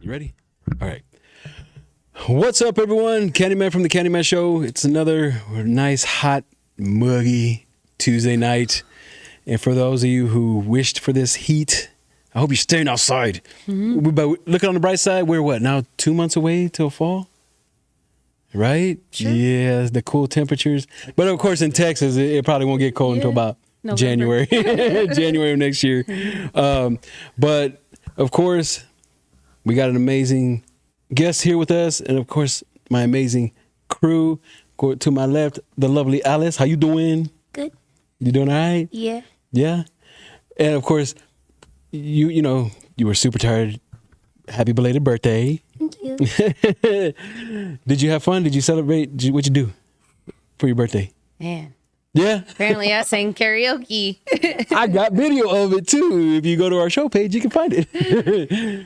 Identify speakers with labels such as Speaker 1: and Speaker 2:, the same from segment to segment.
Speaker 1: You ready? All right. What's up, everyone? Candyman from the Candyman Show. It's another nice, hot, muggy Tuesday night. And for those of you who wished for this heat, I hope you're staying outside. Mm-hmm. But looking on the bright side, we're what, now 2 months away till fall? Right? Sure. Yeah, the cool temperatures. But of course, in Texas, it probably won't get cold until about November. January of next year. But of course, we got an amazing guest here with us, and of course, my amazing crew. To my left, the lovely Alice. How you doing?
Speaker 2: Good.
Speaker 1: You doing all right?
Speaker 2: Yeah.
Speaker 1: Yeah. And of course, you know, you were super tired. Happy belated birthday.
Speaker 2: Thank you.
Speaker 1: Did you have fun? Did you celebrate? What'd you do for your birthday?
Speaker 2: Man.
Speaker 1: Yeah.
Speaker 2: Apparently I sang karaoke.
Speaker 1: I got video of it too. If you go to our show page, you can find it.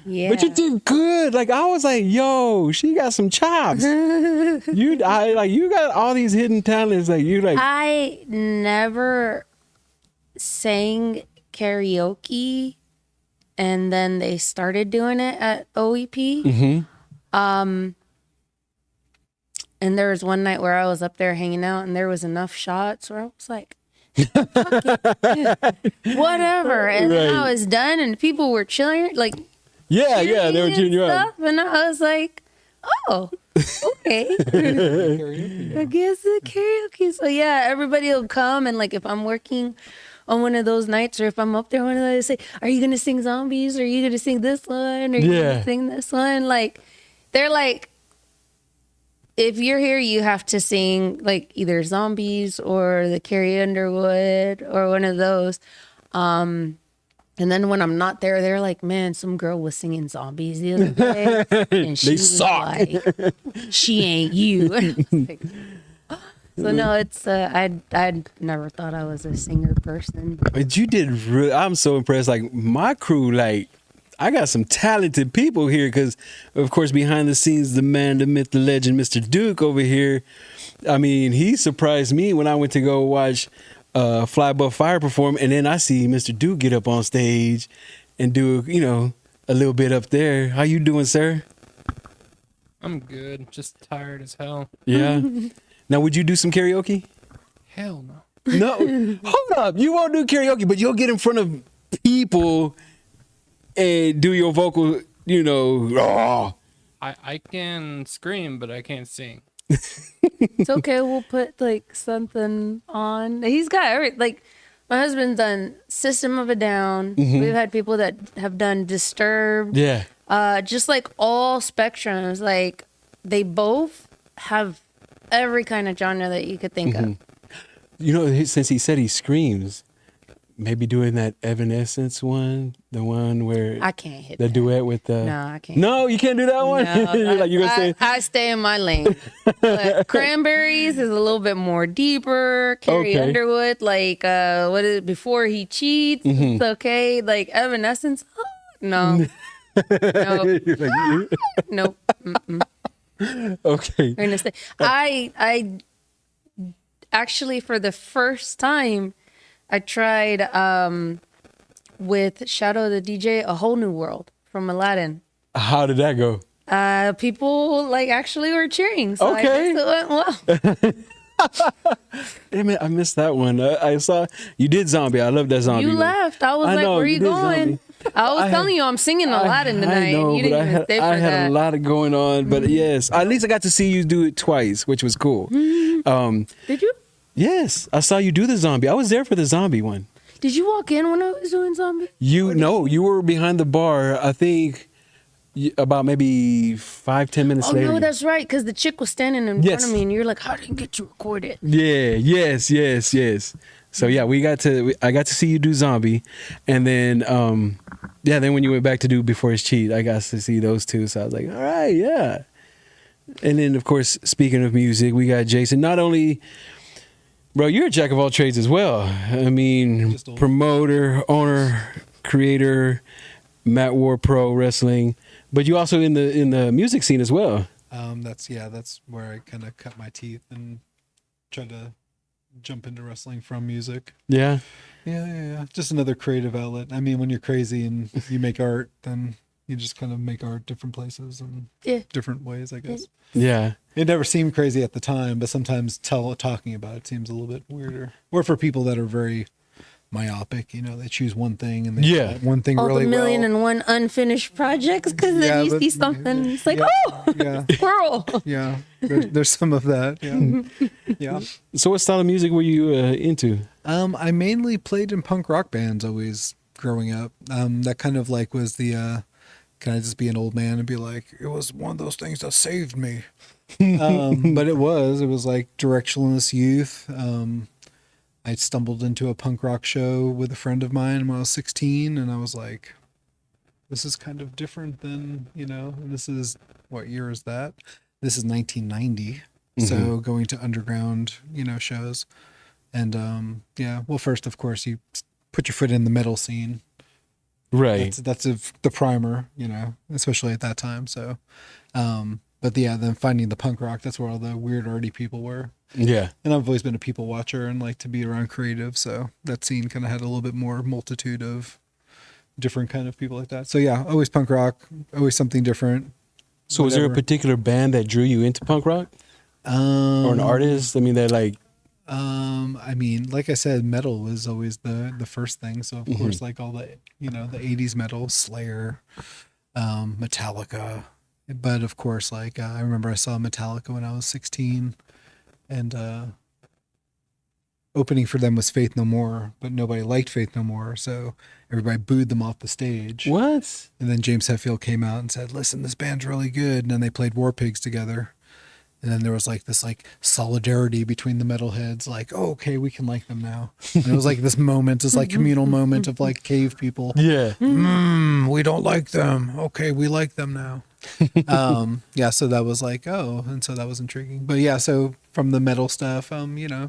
Speaker 2: Yeah.
Speaker 1: But you did good. Like I was like, yo, she got some chops. You got all these hidden talents.
Speaker 2: I never sang karaoke, and then they started doing it at OEP.
Speaker 1: Mm-hmm.
Speaker 2: And there was one night where I was up there hanging out, and there was enough shots where I was like, fuck it. Whatever. And then I was done, and people were chilling, like,
Speaker 1: yeah, they were cheering you up.
Speaker 2: And I was like, oh, okay. I guess the karaoke. So yeah, everybody will come, and like if I'm working on one of those nights, or if I'm up there, one of those, say, are you gonna sing Zombies? Or are you gonna sing this one? Or are you gonna sing this one? Like, they're like, if you're here, you have to sing like either Zombies or the Carrie Underwood or one of those. And then when I'm not there, they're like, man, some girl was singing Zombies the other day. And she was like, she ain't you. So no, it's I'd never thought I was a singer person.
Speaker 1: But you did really, I'm so impressed. Like my crew, like I got some talented people here because, of course, behind the scenes, the man, the myth, the legend, Mr. Duke over here. I mean, he surprised me when I went to go watch Fly Above Fire perform, and then I see Mr. Duke get up on stage and do, you know, a little bit up there. How you doing, sir?
Speaker 3: I'm good. Just tired as hell.
Speaker 1: Yeah. Now, would you do some karaoke?
Speaker 3: Hell no.
Speaker 1: No. Hold up. You won't do karaoke, but you'll get in front of people and do your vocal, you know, raw.
Speaker 3: I can scream, but I can't sing.
Speaker 2: It's okay. We'll put like something on. He's got like my husband's done System of a Down. Mm-hmm. We've had people that have done Disturbed.
Speaker 1: Yeah.
Speaker 2: Just like all spectrums. Like they both have every kind of genre that you could think of.
Speaker 1: You know, since he said he screams, maybe doing that Evanescence one, the one where
Speaker 2: I can't hit
Speaker 1: the
Speaker 2: that.
Speaker 1: duet with the.
Speaker 2: No, I can't.
Speaker 1: No, you can't do that one.
Speaker 2: No, I stay in my lane. But Cranberries is a little bit more deeper. Carrie Underwood, like what is it, Before He Cheats? It's okay. Like Evanescence, no, nope.
Speaker 1: Okay.
Speaker 2: We're gonna stay. I actually for the first time. I tried with Shadow the DJ, A Whole New World from Aladdin.
Speaker 1: How did that go?
Speaker 2: People like actually were cheering, so I guess it went well.
Speaker 1: Damn it, I missed that one. I saw you did Zombie. I love that Zombie.
Speaker 2: You
Speaker 1: one.
Speaker 2: left. I was like, where are you going? I was telling you I'm singing Aladdin tonight.
Speaker 1: I know,
Speaker 2: you didn't even stay for
Speaker 1: I
Speaker 2: that.
Speaker 1: had a lot of going on, but yes, at least I got to see you do it twice, which was cool.
Speaker 2: Did you?
Speaker 1: Yes, I saw you do the Zombie. I was there for the Zombie one.
Speaker 2: Did you walk in when I was doing Zombie?
Speaker 1: You were behind the bar. I think about maybe 5-10 minutes later.
Speaker 2: Oh no, that's right, because the chick was standing in front of me, and you're like, "How did you get to record it?"
Speaker 1: Yeah, yes. So yeah, I got to see you do Zombie, and then then when you went back to do Before His Cheat, I got to see those two. So I was like, all right, yeah. And then of course, speaking of music, we got Jason. Not only. Bro, you're a jack of all trades as well. I mean, promoter, owner, creator, Matt War Pro Wrestling, but you also in the music scene as well.
Speaker 4: That's where I kind of cut my teeth and tried to jump into wrestling from music.
Speaker 1: Yeah.
Speaker 4: Yeah. Just another creative outlet. I mean, when you're crazy and you make art, then you just kind of make art different places and different ways, I guess.
Speaker 1: Yeah.
Speaker 4: It never seemed crazy at the time, but sometimes talking about it seems a little bit weirder. Or for people that are very myopic, they choose one thing and they do that one thing
Speaker 2: all
Speaker 4: really
Speaker 2: the million
Speaker 4: well.
Speaker 2: and one unfinished projects, because then you see something, it's like, squirrel.
Speaker 4: Yeah, there's some of that. Yeah, yeah.
Speaker 1: So what style of music were you into?
Speaker 4: I mainly played in punk rock bands always growing up. That kind of like was the can I just be an old man and be like, it was one of those things that saved me. But it was like directionless youth. I stumbled into a punk rock show with a friend of mine when I was 16, and I was like, this is kind of different than, this is, what year is that? This is 1990. So going to underground, shows. And well, first, of course, you put your foot in the metal scene.
Speaker 1: Right.
Speaker 4: That's the primer, especially at that time. So, but yeah, then finding the punk rock, that's where all the weird arty people were.
Speaker 1: Yeah.
Speaker 4: And I've always been a people watcher and like to be around creative. So that scene kind of had a little bit more multitude of different kind of people like that. So yeah, always punk rock, always something different.
Speaker 1: So was there a particular band that drew you into punk rock? Or an artist? I mean, that like...
Speaker 4: like I said, metal was always the first thing. So of course, like all the, the 80s metal, Slayer, Metallica. But of course, like I remember I saw Metallica when I was 16, and opening for them was Faith No More, but nobody liked Faith No More, so everybody booed them off the stage.
Speaker 1: What?
Speaker 4: And then James Hetfield came out and said, listen, this band's really good. And then they played War Pigs together. And then there was like this like solidarity between the metalheads, like, oh, okay, we can like them now. And it was like this moment, this like communal moment of like cave people.
Speaker 1: Yeah.
Speaker 4: We don't like them. Okay, we like them now. Yeah, so that was like, oh, and so that was intriguing. But yeah, so from the metal stuff, yeah,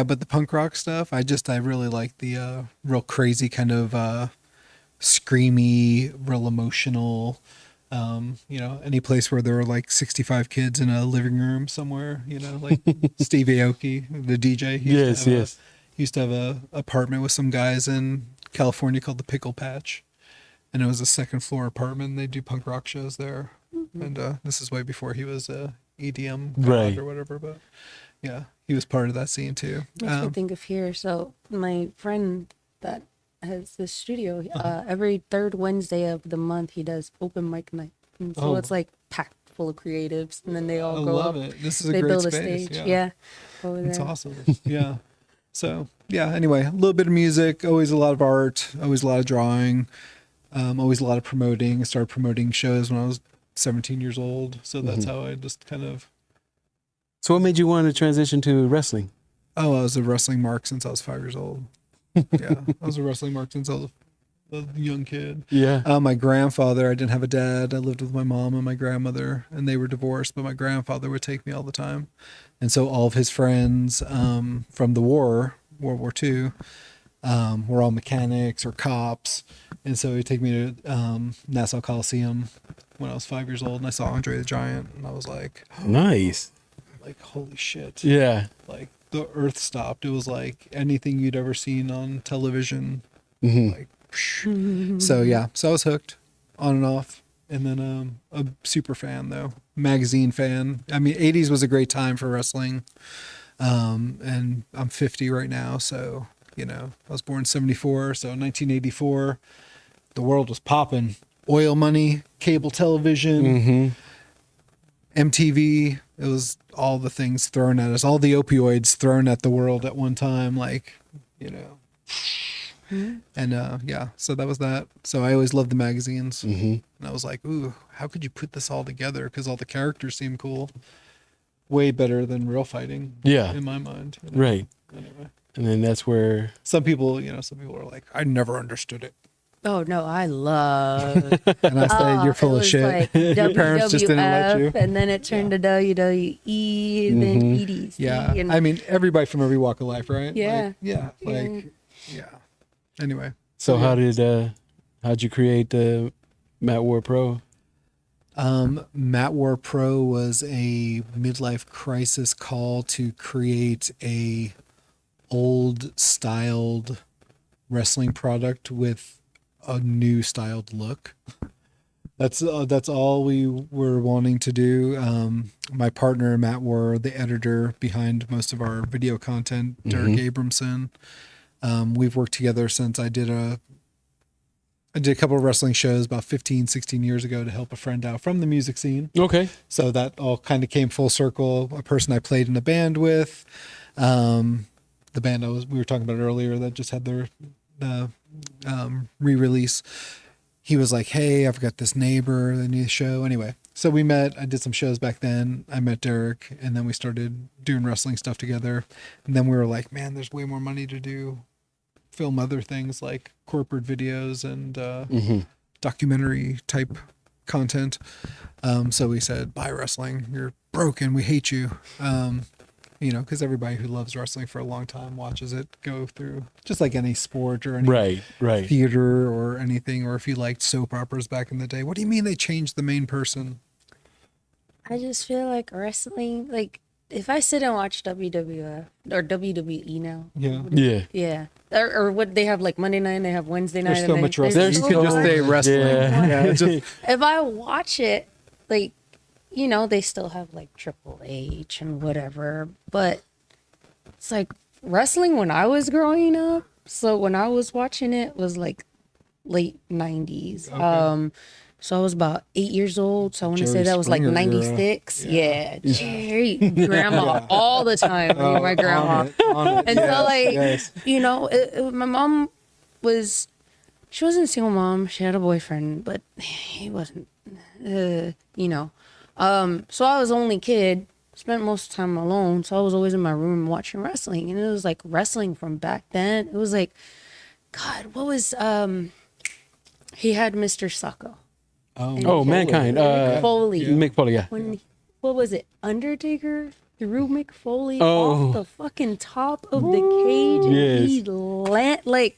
Speaker 4: but the punk rock stuff, I really like the real crazy kind of screamy, real emotional. Any place where there were like 65 kids in a living room somewhere, like Steve Aoki, the DJ. He used to have a apartment with some guys in California called the Pickle Patch. And it was a second floor apartment. They do punk rock shows there. And this is way before he was a EDM god or whatever. But yeah, he was part of that scene too.
Speaker 2: Makes me think of here. So my friend that has this studio, every third Wednesday of the month, he does open mic night. And so it's like packed full of creatives, and then they all go up.
Speaker 4: It. This is a
Speaker 2: they
Speaker 4: great
Speaker 2: build
Speaker 4: space.
Speaker 2: a stage. Over
Speaker 4: It's
Speaker 2: there.
Speaker 4: awesome. Yeah. So yeah, anyway, a little bit of music, always a lot of art, always a lot of drawing, always a lot of promoting. I started promoting shows when I was 17 years old. So that's how I just kind of...
Speaker 1: So what made you want to transition to wrestling?
Speaker 4: Oh, I was a wrestling mark since I was 5 years old. Yeah, I was a wrestling mark since I was a young kid.
Speaker 1: Yeah.
Speaker 4: My grandfather, I didn't have a dad. I lived with my mom and my grandmother, and they were divorced, but my grandfather would take me all the time. And so all of his friends from the war, World War II, were all mechanics or cops. And so he'd take me to Nassau Coliseum when I was 5 years old, and I saw Andre the Giant, and I was like...
Speaker 1: Nice.
Speaker 4: Like, holy shit.
Speaker 1: Yeah.
Speaker 4: Like, the earth stopped. It was like anything you'd ever seen on television. Like, so yeah, so I was hooked on and off. And then a super fan though, magazine fan. I mean, 80s was a great time for wrestling. And I'm 50 right now, so I was born in 74, so 1984 the world was popping. Oil money, cable television, MTV. It was all the things thrown at us, all the opioids thrown at the world at one time, like, And yeah, so that was that. So I always loved the magazines. And I was like, ooh, how could you put this all together? Because all the characters seem cool. Way better than real fighting.
Speaker 1: Yeah.
Speaker 4: In my mind.
Speaker 1: Right.
Speaker 4: Anyway.
Speaker 1: And then that's where...
Speaker 4: Some people are like, I never understood it.
Speaker 2: Oh no, I love.
Speaker 4: And I said, you're full of shit.
Speaker 2: Like
Speaker 4: Your parents just didn't let you.
Speaker 2: And then it turned to WWE, and then EDC.
Speaker 4: Yeah.
Speaker 2: And
Speaker 4: I mean, everybody from every walk of life, right?
Speaker 2: Yeah.
Speaker 4: Yeah. Anyway.
Speaker 1: So how'd you create the Matt War Pro?
Speaker 4: Matt War Pro was a midlife crisis call to create a old styled wrestling product with a new styled look. That's all we were wanting to do. My partner Matt were the editor behind most of our video content. Derek Abramson. We've worked together since I did a couple of wrestling shows about 15, 16 years ago to help a friend out from the music scene.
Speaker 1: Okay.
Speaker 4: So that all kind of came full circle. A person I played in a band with, the band we were talking about earlier that just had their re-release. He was like, "Hey, I've got this neighbor, the new show." Anyway, so we met. I did some shows back then. I met Derek, and then we started doing wrestling stuff together. And then we were like, "Man, there's way more money to film other things like corporate videos and documentary type content." So we said, "Bye wrestling. You're broken. We hate you." Because everybody who loves wrestling for a long time watches it go through, just like any sport or any
Speaker 1: Right.
Speaker 4: theater or anything. Or if you liked soap operas back in the day, what do you mean they changed the main person?
Speaker 2: I just feel like wrestling, like if I sit and watch WWF or WWE now,
Speaker 1: Yeah.
Speaker 2: or what they have like Monday night, they have Wednesday night.
Speaker 4: There's so
Speaker 2: and
Speaker 4: much
Speaker 2: then
Speaker 4: wrestling.
Speaker 2: there's
Speaker 4: You
Speaker 2: so
Speaker 4: can just
Speaker 2: much.
Speaker 4: say wrestling.
Speaker 1: Yeah.
Speaker 4: It's just,
Speaker 2: If I watch it, like, they still have like Triple H and whatever, but it's like wrestling when I was growing up. So when I was watching it was like late 90s. So I was about 8 years old. So I want to say
Speaker 4: Jerry
Speaker 2: that was like
Speaker 4: Springer era.
Speaker 2: 96. Yeah. Jerry, grandma all the time. My grandma.
Speaker 4: on it.
Speaker 2: And so like,
Speaker 4: yes.
Speaker 2: my mom she wasn't a single mom. She had a boyfriend, but he wasn't, so I was the only kid, spent most of the time alone. So I was always in my room watching wrestling. And it was like wrestling from back then. It was like, God, what was, he had Mr. Sucko.
Speaker 1: Oh, Mankind.
Speaker 2: Foley.
Speaker 1: Mick Foley, yeah.
Speaker 2: What was it? Undertaker threw Mick Foley
Speaker 1: Oh.
Speaker 2: off the fucking top of the cage. And
Speaker 1: Yes.
Speaker 2: he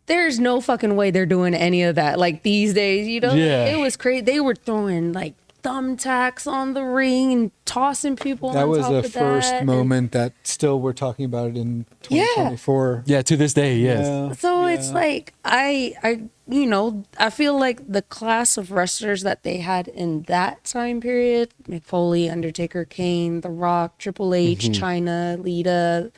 Speaker 2: there's no fucking way they're doing any of that like these days,
Speaker 1: Yeah.
Speaker 2: It was crazy. They were throwing like thumbtacks on the ring and tossing people
Speaker 4: That
Speaker 2: on
Speaker 4: was
Speaker 2: top
Speaker 4: a
Speaker 2: of
Speaker 4: first
Speaker 2: that.
Speaker 4: moment that still we're talking about it in 2024.
Speaker 1: Yeah, to this day, yes.
Speaker 4: Yeah.
Speaker 2: So it's like I feel like the class of wrestlers that they had in that time period, Mick Foley, Undertaker, Kane, The Rock, Triple H, Chyna, Lita,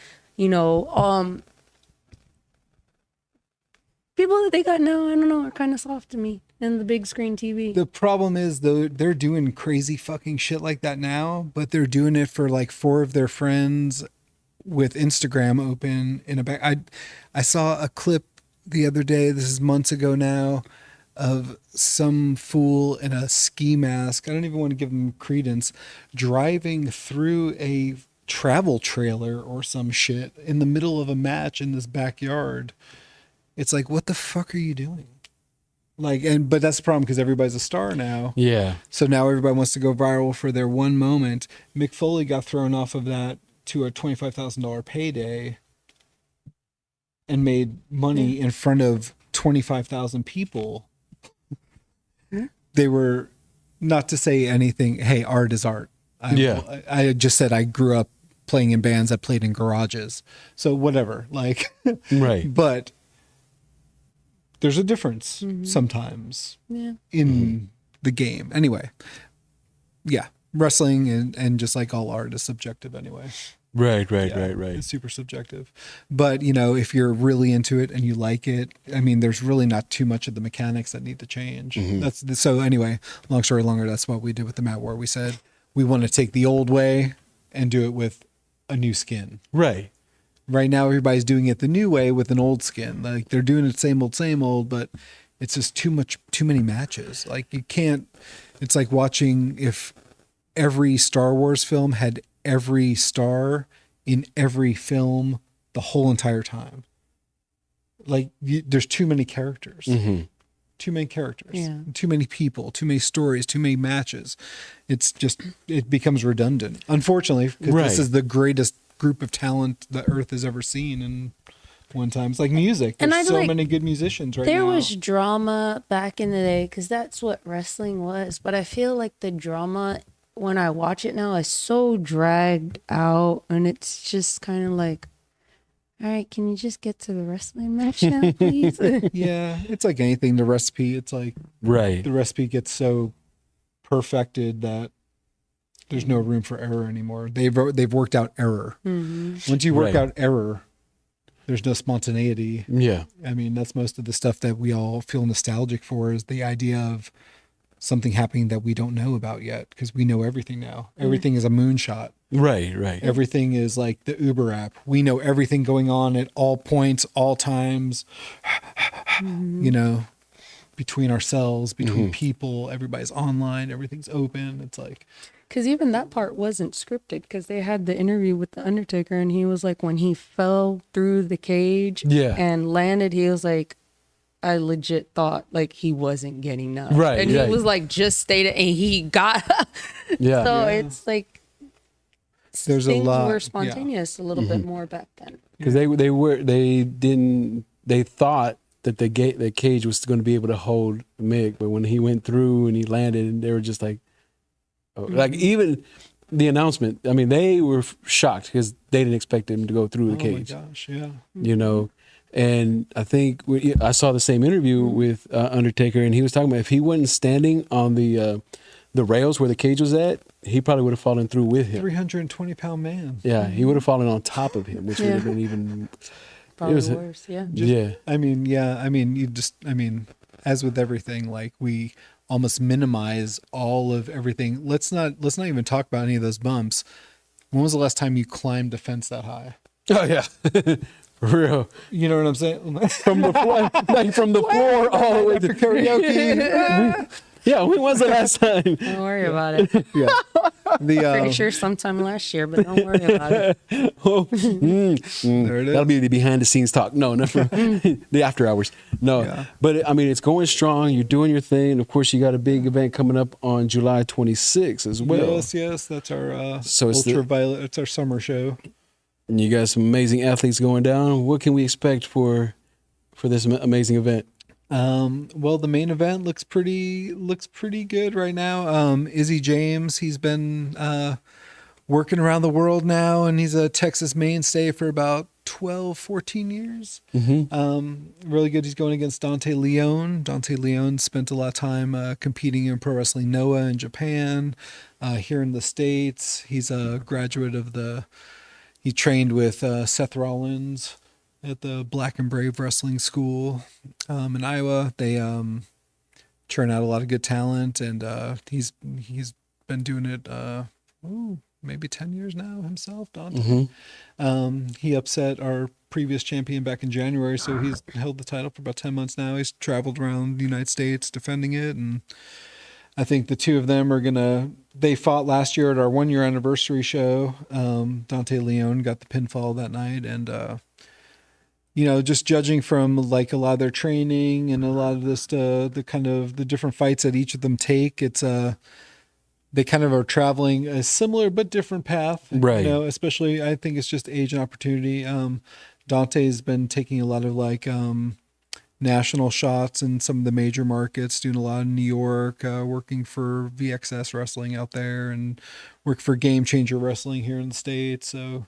Speaker 2: people that they got now, I don't know, are kind of soft to me in the big screen TV.
Speaker 4: The problem is though, they're doing crazy fucking shit like that now, but they're doing it for like 4 of their friends with Instagram open in a back. I saw a clip the other day, this is months ago now, of some fool in a ski mask. I don't even want to give him credence, driving through a travel trailer or some shit in the middle of a match in this backyard. It's like, what the fuck are you doing? But that's the problem because everybody's a star now.
Speaker 1: Yeah.
Speaker 4: So now everybody wants to go viral for their one moment. Mick Foley got thrown off of that to a $25,000 payday and made money in front of 25,000 people. They were, not to say anything, hey, art is art. I just said I grew up playing in bands. I played in garages. So whatever,
Speaker 1: Right.
Speaker 4: But there's a difference sometimes in the game. Anyway, yeah, wrestling and just like all art is subjective anyway.
Speaker 1: Right.
Speaker 4: It's super subjective. But, if you're really into it and you like it, I mean, there's really not too much of the mechanics that need to change. So anyway, long story longer, that's what we did with the Matt War. We said we want to take the old way and do it with a new skin.
Speaker 1: Right.
Speaker 4: Right now, everybody's doing it the new way with an old skin. Like they're doing it same old, but it's just too many matches. Like you can't, it's like watching if every Star Wars film had every star in every film the whole entire time. Like there's too many characters, too many characters, too many people, too many stories, too many matches. It becomes redundant, unfortunately, because this is the greatest group of talent the earth has ever seen in one time. It's like music. There's so many good musicians right now.
Speaker 2: There was drama back in the day because that's what wrestling was. But I feel like the drama, when I watch it now, is so dragged out. And it's just kind of like, all right, can you just get to the wrestling match now, please?
Speaker 4: Yeah, it's like anything. The recipe, it's like
Speaker 1: Right.
Speaker 4: the recipe gets so perfected that there's no room for error anymore. They've worked out error. Once you work
Speaker 1: Right.
Speaker 4: out error, there's no spontaneity.
Speaker 1: Yeah.
Speaker 4: I mean, that's most of the stuff that we all feel nostalgic for, is the idea of something happening that we don't know about yet, because we know everything now. Everything is a moonshot.
Speaker 1: Right. Right.
Speaker 4: Everything is like the Uber app. We know everything going on at all points, all times, you know, between ourselves, between people, everybody's online, everything's open. It's like,
Speaker 2: Because even that part wasn't scripted, because they had the interview with the Undertaker, and he was like, when he fell through the cage
Speaker 1: Yeah.
Speaker 2: and landed, he was like, I legit thought like he wasn't getting up.
Speaker 1: Right,
Speaker 2: And
Speaker 1: right.
Speaker 2: he was like, just stayed, and he got
Speaker 1: Yeah.
Speaker 2: So
Speaker 4: Yeah.
Speaker 2: it's like
Speaker 4: There's a
Speaker 2: things
Speaker 4: lot,
Speaker 2: were
Speaker 4: yeah.
Speaker 2: spontaneous a little bit more back then.
Speaker 1: Because they thought that the cage was going to be able to hold Mick, but when he went through and he landed, they were just like, oh. Like even the announcement. I mean, they were shocked because they didn't expect him to go through the cage.
Speaker 4: Oh my gosh, yeah.
Speaker 1: You know, and I think I saw the same interview with Undertaker, and he was talking about if he wasn't standing on the rails where the cage was at, he probably would have fallen through with him.
Speaker 4: 320-pound man.
Speaker 1: Yeah, he would have fallen on top of him, which would have been even.
Speaker 2: Probably
Speaker 1: was-
Speaker 2: worse, yeah.
Speaker 1: Yeah.
Speaker 4: I mean, as with everything, like we almost minimize all of everything. Let's not even talk about any of those bumps. When was the last time you climbed a fence that high?
Speaker 1: Oh yeah, for real.
Speaker 4: You know what I'm saying?
Speaker 1: From the floor, like from the floor all the way to
Speaker 4: Karaoke.
Speaker 1: Yeah, when was the last time?
Speaker 2: Don't worry about it.
Speaker 4: Yeah.
Speaker 2: Pretty sure sometime last year, but don't worry about it.
Speaker 4: There it is.
Speaker 1: That'll be the behind the scenes talk. No, not for the after hours. No,
Speaker 4: Yeah.
Speaker 1: but I mean, it's going strong. You're doing your thing. Of course, you got a big event coming up on July 26th as well.
Speaker 4: Yes, that's our
Speaker 1: So it's the-
Speaker 4: ultraviolet. It's our summer show.
Speaker 1: And you got some amazing athletes going down. What can we expect for this amazing event?
Speaker 4: Well, the main event looks pretty good right now. Izzy James, he's been working around the world now, and he's a Texas mainstay for about 12, 14 years. Really good. He's going against Dante Leone. Dante Leone spent a lot of time competing in Pro Wrestling Noah in Japan, here in the States. He's a graduate of he trained with Seth Rollins at the Black and Brave Wrestling School in Iowa. They churn out a lot of good talent, and he's been doing it maybe 10 years now himself, Dante. He upset our previous champion back in January, so he's held the title for about 10 months now. He's traveled around the United States defending it, and I think the two of them they fought last year at our 1-year anniversary show. Dante Leone got the pinfall that night, and just judging from like a lot of their training and a lot of this, the kind of the different fights that each of them take, it's they kind of are traveling a similar but different path,
Speaker 1: Right.
Speaker 4: Especially I think it's just age and opportunity. Dante's been taking a lot of like national shots in some of the major markets, doing a lot in New York, working for VXS Wrestling out there, and work for Game Changer Wrestling here in the States. So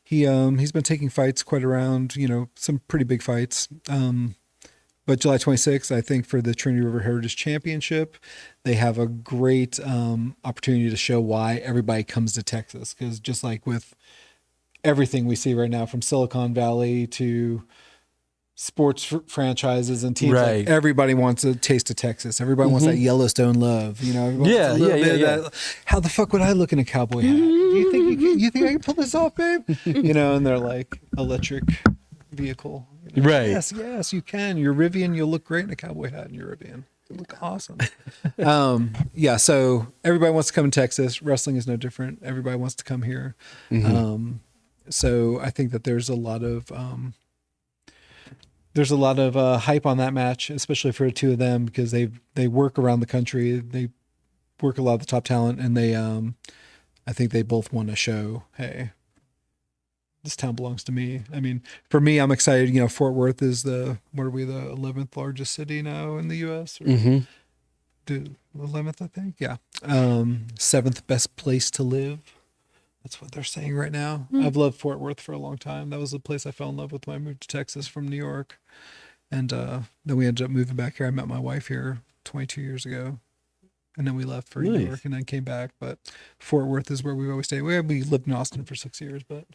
Speaker 4: he's been taking fights quite around, some pretty big fights. But July 26th, I think for the Trinity River Heritage Championship, they have a great opportunity to show why everybody comes to Texas. Because just like with everything we see right now, from Silicon Valley to sports franchises and teams,
Speaker 1: Right.
Speaker 4: like everybody wants a taste of Texas. Everybody wants that Yellowstone love. Everybody
Speaker 1: Yeah,
Speaker 4: wants a little
Speaker 1: yeah,
Speaker 4: bit
Speaker 1: yeah,
Speaker 4: of that. How the fuck would I look in a cowboy hat? You think I can pull this off, babe? And they're like electric vehicle.
Speaker 1: Right.
Speaker 4: Yes, you can. You're Rivian. You'll look great in a cowboy hat, and you're Rivian. You look awesome. So everybody wants to come to Texas. Wrestling is no different. Everybody wants to come here. So I think that there's a lot of hype on that match, especially for the two of them, because they work around the country. They work a lot of the top talent, and they I think they both want to show, hey, this town belongs to me. I mean, for me, I'm excited. Fort Worth is the 11th largest city now in the U.S. Or the 11th, I think. Yeah. 7th best place to live. That's what they're saying right now. I've loved Fort Worth for a long time. That was the place I fell in love with when I moved to Texas from New York. And then we ended up moving back here. I met my wife here 22 years ago. And then we left for New York and then came back. But Fort Worth is where we always stay. We lived in Austin for 6 years, but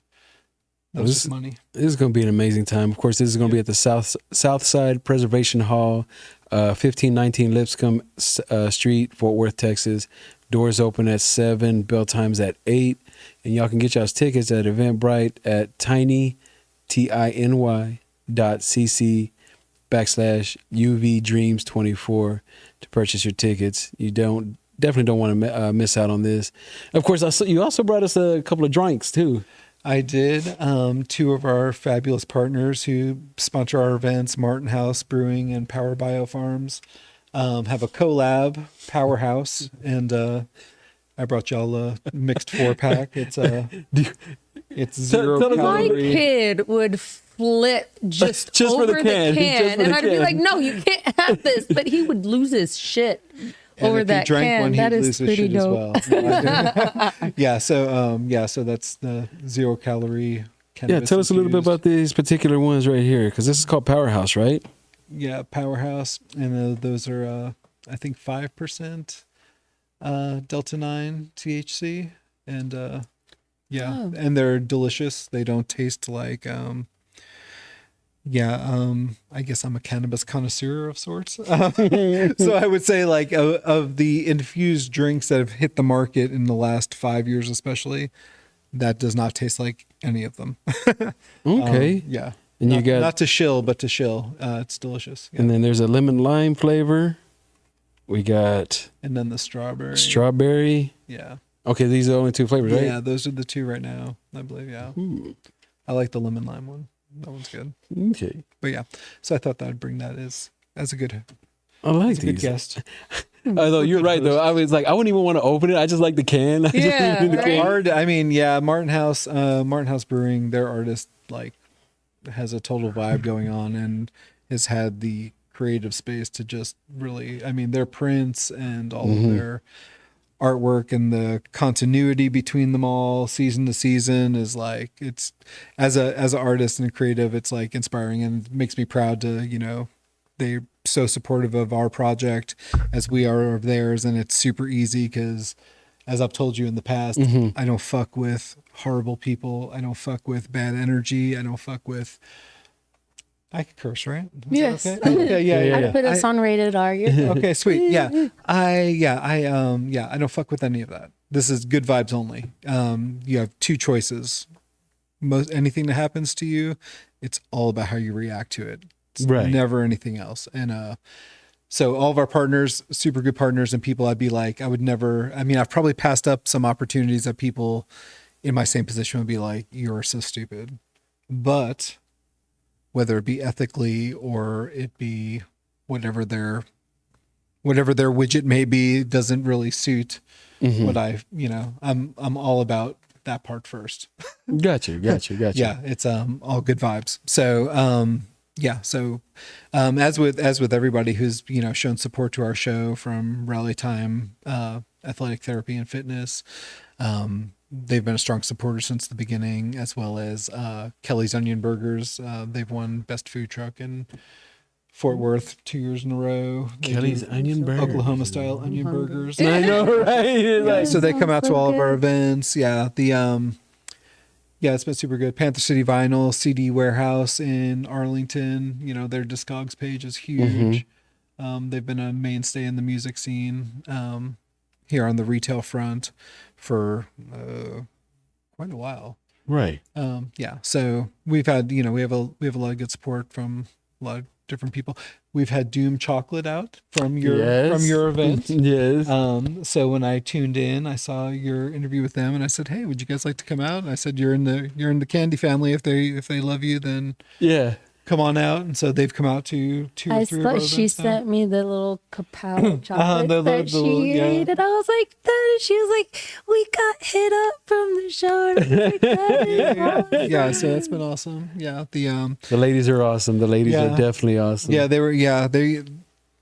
Speaker 4: that was just money.
Speaker 1: This is going to be an amazing time. Of course, this is going to be at the South Side Preservation Hall, 1519 Lipscomb Street, Fort Worth, Texas. Doors open at 7, bell times at 8. And y'all can get y'all's tickets at Eventbrite at tiny.cc/UVDreams24 to purchase your tickets. You definitely don't want to miss out on this. Of course, you also brought us a couple of drinks too.
Speaker 4: I did. 2 of our fabulous partners who sponsor our events, Martin House Brewing and Power Bio Farms, have a collab, Powerhouse, and I brought y'all a mixed 4-pack. It's zero
Speaker 2: My
Speaker 4: calorie.
Speaker 2: kid would flip just
Speaker 1: for the
Speaker 2: over
Speaker 1: can.
Speaker 2: the
Speaker 1: Just
Speaker 2: can,
Speaker 1: for
Speaker 2: and
Speaker 1: the
Speaker 2: I'd be
Speaker 1: can.
Speaker 2: like, "No, you can't have this." But he would lose his shit
Speaker 4: And
Speaker 2: over
Speaker 4: if
Speaker 2: that
Speaker 4: he drank
Speaker 2: can.
Speaker 4: one, he'd
Speaker 2: That is
Speaker 4: lose his
Speaker 2: pretty
Speaker 4: shit
Speaker 2: dope.
Speaker 4: as well. No, I didn't. So that's the 0 calorie.
Speaker 1: Yeah, tell us a little bit about these particular ones right here, because this is called Powerhouse, right?
Speaker 4: Yeah, Powerhouse, and those are I think 5% Delta 9 THC, and and they're delicious. They don't taste like I guess I'm a cannabis connoisseur of sorts. So I would say like of the infused drinks that have hit the market in the last 5 years, especially, that does not taste like any of them.
Speaker 1: Okay.
Speaker 4: Yeah.
Speaker 1: And you got
Speaker 4: not to shill, but to chill. It's delicious. Yeah.
Speaker 1: And then there's a lemon lime flavor. We got
Speaker 4: And then the strawberry.
Speaker 1: strawberry.
Speaker 4: Yeah.
Speaker 1: Okay, these are the only 2 flavors, right?
Speaker 4: Yeah, those are the 2 right now, I believe. Yeah. I like the lemon lime one. That one's good.
Speaker 1: Okay.
Speaker 4: But yeah, so I thought that I'd bring that as a good,
Speaker 1: I like
Speaker 4: as a good
Speaker 1: these.
Speaker 4: guest.
Speaker 1: Although you're right though, I was like, I wouldn't even want to open it. I just like the can. I just
Speaker 2: Yeah,
Speaker 1: need the
Speaker 2: right.
Speaker 1: can.
Speaker 4: Art, I mean, yeah, Martin House Brewing, their artist like has a total vibe going on and has had the creative space to just really, I mean, their prints and all of their artwork and the continuity between them all season to season is like, it's as an artist and a creative, it's like inspiring and makes me proud to, they're so supportive of our project as we are of theirs. And it's super easy because as I've told you in the past, I don't fuck with horrible people. I don't fuck with bad energy. I don't fuck with, I can curse, right? Is that
Speaker 2: Yes.
Speaker 4: okay? Okay, yeah.
Speaker 2: I'd put us on rated R. You're good.
Speaker 4: Okay, sweet. Yeah. I don't fuck with any of that. This is good vibes only. You have 2 choices. Anything that happens to you, it's all about how you react to it. It's
Speaker 1: Right.
Speaker 4: never anything else. And so all of our partners, super good partners and people, I'd be like, I've probably passed up some opportunities that people in my same position would be like, you're so stupid. But whether it be ethically or it be whatever their widget may be, doesn't really suit what I'm all about that part first.
Speaker 1: Gotcha.
Speaker 4: Yeah, it's all good vibes. So as with everybody who's shown support to our show, from Rally Time, Athletic Therapy and Fitness, they've been a strong supporter since the beginning, as well as Kelly's Onion Burgers. They've won Best Food Truck in Fort Worth 2 years in a row. They
Speaker 1: Kelly's
Speaker 4: do
Speaker 1: Onion Burgers.
Speaker 4: Oklahoma style onion burgers.
Speaker 1: I know, right?
Speaker 4: So they come out to
Speaker 2: so
Speaker 4: all of our
Speaker 2: good.
Speaker 4: events. Yeah, it's been super good. Panther City Vinyl, CD Warehouse in Arlington. Their Discogs page is huge. They've been a mainstay in the music scene here on the retail front for quite a while.
Speaker 1: Right.
Speaker 4: So we've had, we have a lot of good support from a lot of different people. We've had Doom Chocolate out from your event.
Speaker 1: Yes.
Speaker 4: So when I tuned in, I saw your interview with them, and I said, "Hey, would you guys like to come out?" And I said, "You're in the Candy family. If they love you, then
Speaker 1: Yeah.
Speaker 4: come on out." And so they've come out to 2 or
Speaker 2: I
Speaker 4: 3 of our
Speaker 2: thought she
Speaker 4: events now.
Speaker 2: sent me the little cacao chocolate
Speaker 4: the
Speaker 2: that
Speaker 4: little-
Speaker 2: she
Speaker 4: yeah.
Speaker 2: ate, and I was like, that. She was like, we got hit up from the show. And I was like, that is awesome.
Speaker 4: Yeah, so that's been awesome. Yeah,
Speaker 1: The ladies are awesome. The ladies
Speaker 4: Yeah.
Speaker 1: are definitely awesome.
Speaker 4: yeah, they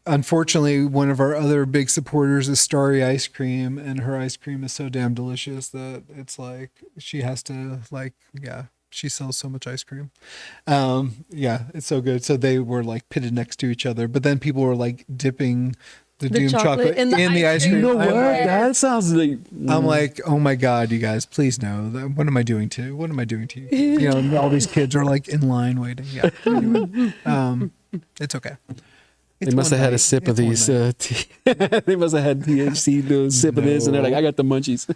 Speaker 4: unfortunately, one of our other big supporters is Starry Ice Cream, and her ice cream is so damn delicious that it's like she has to like, yeah, she sells so much ice cream. Yeah, it's so good. So they were like pitted next to each other, but then people were like dipping the Doom chocolate in the ice cream.
Speaker 1: You know what?
Speaker 4: I'm like,
Speaker 1: That sounds like.
Speaker 4: I'm like, oh my God, you guys, please no. What am I doing to you? What am I doing to you? You know, and all these kids are like in line waiting. Yeah. Anyway, it's okay.
Speaker 1: They must have had a sip of these. They must have had THC, little sip of this, and they're like, I got the munchies.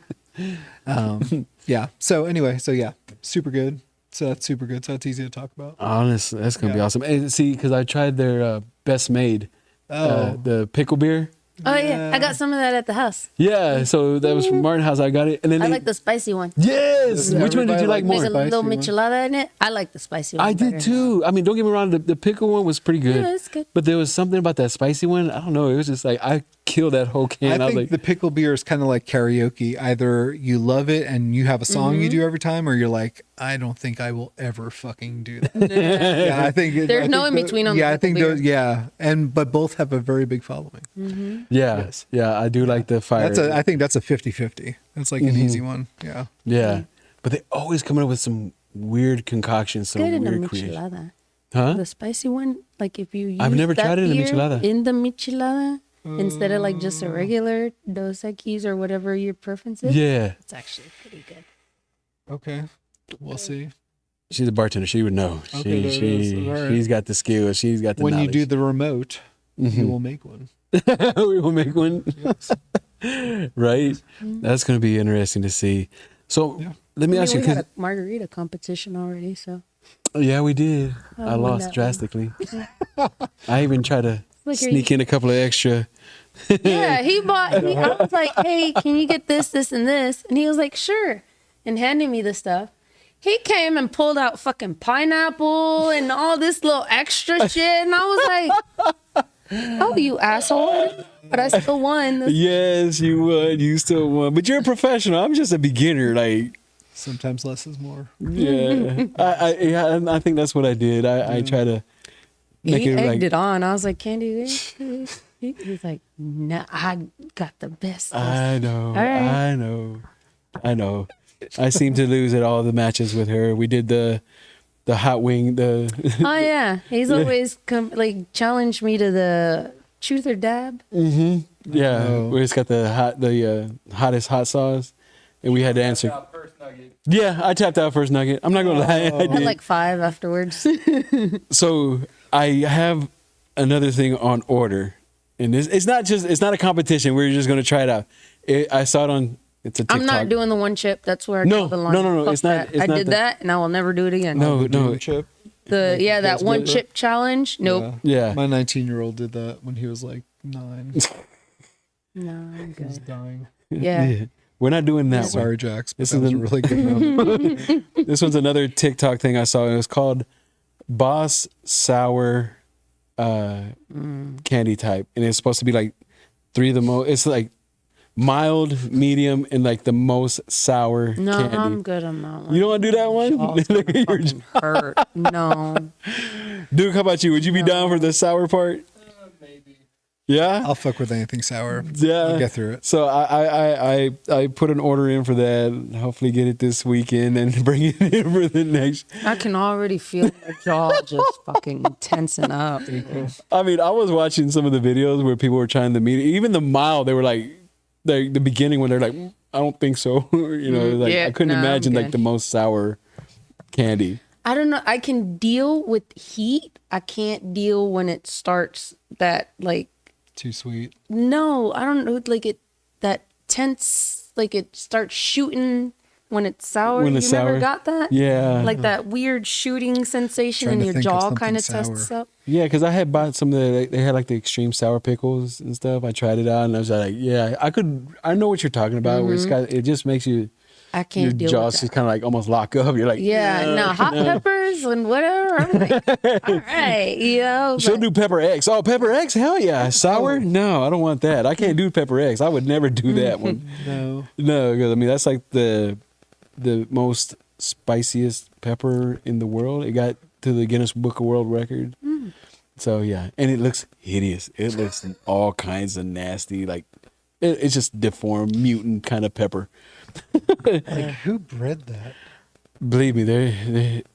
Speaker 4: Yeah. So anyway, so yeah, super good. So that's super good. So that's easy to talk about.
Speaker 1: Honestly, that's going to be awesome. And see, because I tried their Best Made, the pickle beer.
Speaker 2: Oh yeah, I got some of that at the house.
Speaker 1: Yeah, so that was from Martin House. I got it. And then
Speaker 2: I like the spicy one.
Speaker 1: Yes. Which one did you like more?
Speaker 2: There's a little michelada in it. I like the spicy one.
Speaker 1: I did too. I mean, don't get me wrong. The pickle one was pretty good.
Speaker 2: Yeah, it's good.
Speaker 1: But there was something about that spicy one. I don't know. It was just like I killed that whole can.
Speaker 4: I
Speaker 1: was
Speaker 4: think
Speaker 1: like,
Speaker 4: the pickle beer is kind of like karaoke. Either you love it and you have a song you do every time, or you're like, I don't think I will ever fucking do that. Yeah, I think
Speaker 2: There's no in between on the
Speaker 4: Yeah, I think
Speaker 2: pickle
Speaker 4: those. Yeah, but both have a very big following.
Speaker 1: yeah,
Speaker 4: Yes.
Speaker 1: yeah. I do like the fire.
Speaker 4: I think that's a 50-50. That's like an easy one. Yeah.
Speaker 1: Yeah, but they always come up with some weird concoctions, some
Speaker 2: Good in the
Speaker 1: weird creation.
Speaker 2: michelada.
Speaker 1: Huh?
Speaker 2: The spicy one, like if you use
Speaker 1: I've never
Speaker 2: that
Speaker 1: tried it in the
Speaker 2: beer
Speaker 1: michelada.
Speaker 2: In the michelada, instead of like just a regular Dos Equis or whatever your preference is,
Speaker 1: Yeah,
Speaker 2: it's actually pretty good.
Speaker 4: Okay. We'll see.
Speaker 1: she's a bartender. She would know.
Speaker 4: Okay, there it is. All right.
Speaker 1: She's got the skill. She's got the
Speaker 4: When you
Speaker 1: knowledge.
Speaker 4: do the remote, you will make one.
Speaker 1: we will make one. Right? That's going to be interesting to see. So
Speaker 4: Yeah.
Speaker 1: let me ask you.
Speaker 2: we had
Speaker 1: 'cause-
Speaker 2: a margarita competition already, so
Speaker 1: yeah, we did. I
Speaker 2: won
Speaker 1: lost
Speaker 2: that one.
Speaker 1: drastically. I even tried to
Speaker 2: Look, here
Speaker 1: sneak in a couple of extra.
Speaker 2: yeah, I was like, hey, can you get this, this, and this? And he was like, sure, and handed me the stuff. He came and pulled out fucking pineapple and all this little extra shit, and I was like, oh, you asshole! But I still won.
Speaker 1: Yes, you won. You still won. But you're a professional. I'm just a beginner. Like,
Speaker 4: Sometimes less is more.
Speaker 1: yeah. I think that's what I did. I try to make
Speaker 2: He
Speaker 1: it
Speaker 2: egged
Speaker 1: like.
Speaker 2: it on. I was like, can do this? He was like, no, I got the best.
Speaker 1: I know.
Speaker 2: right.
Speaker 1: I know. I seem to lose at all the matches with her. We did the hot wing.
Speaker 2: Oh yeah, he's always like challenged me to the truth or dab.
Speaker 1: Yeah,
Speaker 4: Oh.
Speaker 1: where it's got the hottest hot sauce, and we had to answer. Yeah, I tapped out first nugget. I'm not gonna lie, I
Speaker 2: I had
Speaker 1: did.
Speaker 2: like 5 afterwards.
Speaker 1: So I have another thing on order, and it's not a competition. We're just gonna try it out. I saw it on. It's a TikTok.
Speaker 2: I'm not doing the one chip. That's where I
Speaker 1: No,
Speaker 2: draw the line.
Speaker 1: no,
Speaker 2: Fuck
Speaker 1: it's not-
Speaker 2: that.
Speaker 1: it's
Speaker 2: I
Speaker 1: not
Speaker 2: did
Speaker 1: the-
Speaker 2: that, and I will never do it again.
Speaker 1: No.
Speaker 4: Chip.
Speaker 2: That one
Speaker 4: That's
Speaker 2: chip challenge. Nope.
Speaker 1: Yeah.
Speaker 4: My 19-year-old did that when he was like 9.
Speaker 2: No, I'm
Speaker 4: He was
Speaker 2: good.
Speaker 4: dying.
Speaker 2: Yeah.
Speaker 1: We're not doing that one.
Speaker 4: Sorry, Jax. But
Speaker 1: This
Speaker 4: that
Speaker 1: is
Speaker 4: was a
Speaker 1: an-
Speaker 4: really good one.
Speaker 1: This one's another TikTok thing I saw. It was called Boss Sour Candy Type, and it's supposed to be like 3 of the most. It's like mild, medium, and like the most sour
Speaker 2: No,
Speaker 1: candy.
Speaker 2: I'm good on that one.
Speaker 1: You don't want to do that one?
Speaker 2: Jaws
Speaker 1: Look at your
Speaker 2: fucking hurt. No.
Speaker 1: Duke, how about you? Would you be down for the sour part?
Speaker 3: Maybe.
Speaker 1: Yeah.
Speaker 4: I'll fuck with anything sour.
Speaker 1: Yeah.
Speaker 4: I'll get through it.
Speaker 1: So I put an order in for that. Hopefully get it this weekend and bring it in for the next.
Speaker 2: I can already feel my jaw just fucking tensing up.
Speaker 1: I mean, I was watching some of the videos where people were trying the meat, even the mild. They were like, the beginning when they're like, I don't think so. You know, like
Speaker 2: Yeah,
Speaker 1: I couldn't
Speaker 2: no, I'm
Speaker 1: imagine like
Speaker 2: good.
Speaker 1: the most sour candy.
Speaker 2: I don't know. I can deal with heat. I can't deal when it starts that like
Speaker 4: Too sweet.
Speaker 2: no, I don't know like it that tense like it starts shooting when it's sour.
Speaker 1: When it's
Speaker 2: you never
Speaker 1: sour?
Speaker 2: got that?
Speaker 1: Yeah.
Speaker 2: Like that weird shooting sensation
Speaker 4: Trying
Speaker 2: and
Speaker 4: to
Speaker 2: your
Speaker 4: think of
Speaker 2: jaw
Speaker 4: something
Speaker 2: kind of
Speaker 4: sour.
Speaker 2: tests up.
Speaker 1: Yeah, because I had bought some of the, they had like the extreme sour pickles and stuff. I tried it out and I was like, yeah, I know what you're talking about. Where it's got, it just makes you,
Speaker 2: I
Speaker 1: your
Speaker 2: can't deal
Speaker 1: jaws
Speaker 2: with
Speaker 1: just
Speaker 2: that.
Speaker 1: kind of like almost lock up. You're like,
Speaker 2: Yeah, no, hot peppers and whatever. I'm like, all right, you know.
Speaker 1: she'll
Speaker 2: but-
Speaker 1: do pepper X. Oh, pepper X? Hell yeah. Sour? No, I don't want that. I can't do pepper X. I would never do that one.
Speaker 4: No.
Speaker 1: No, because I mean, that's like the most spiciest pepper in the world. It got to the Guinness Book of World Record. So yeah, and it looks hideous. It looks all kinds of nasty. Like it's just deformed, mutant kind of pepper.
Speaker 4: Like who bred that
Speaker 1: Believe me,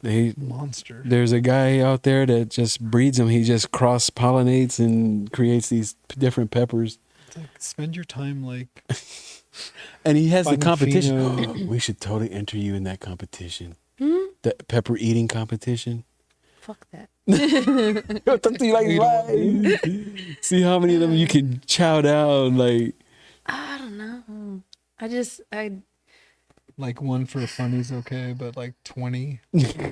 Speaker 1: they
Speaker 4: monster?
Speaker 1: there's a guy out there that just breeds them. He just cross pollinates and creates these different peppers.
Speaker 4: It's like spend your time like.
Speaker 1: And he has the
Speaker 4: Finding
Speaker 1: competition.
Speaker 4: pheno-
Speaker 1: We should totally enter you in that competition.
Speaker 2: Hmm?
Speaker 1: The pepper eating competition.
Speaker 2: Fuck that.
Speaker 1: See how many of them you can chow down. Like,
Speaker 2: I don't know.
Speaker 4: Like one for funny's okay, but like 20,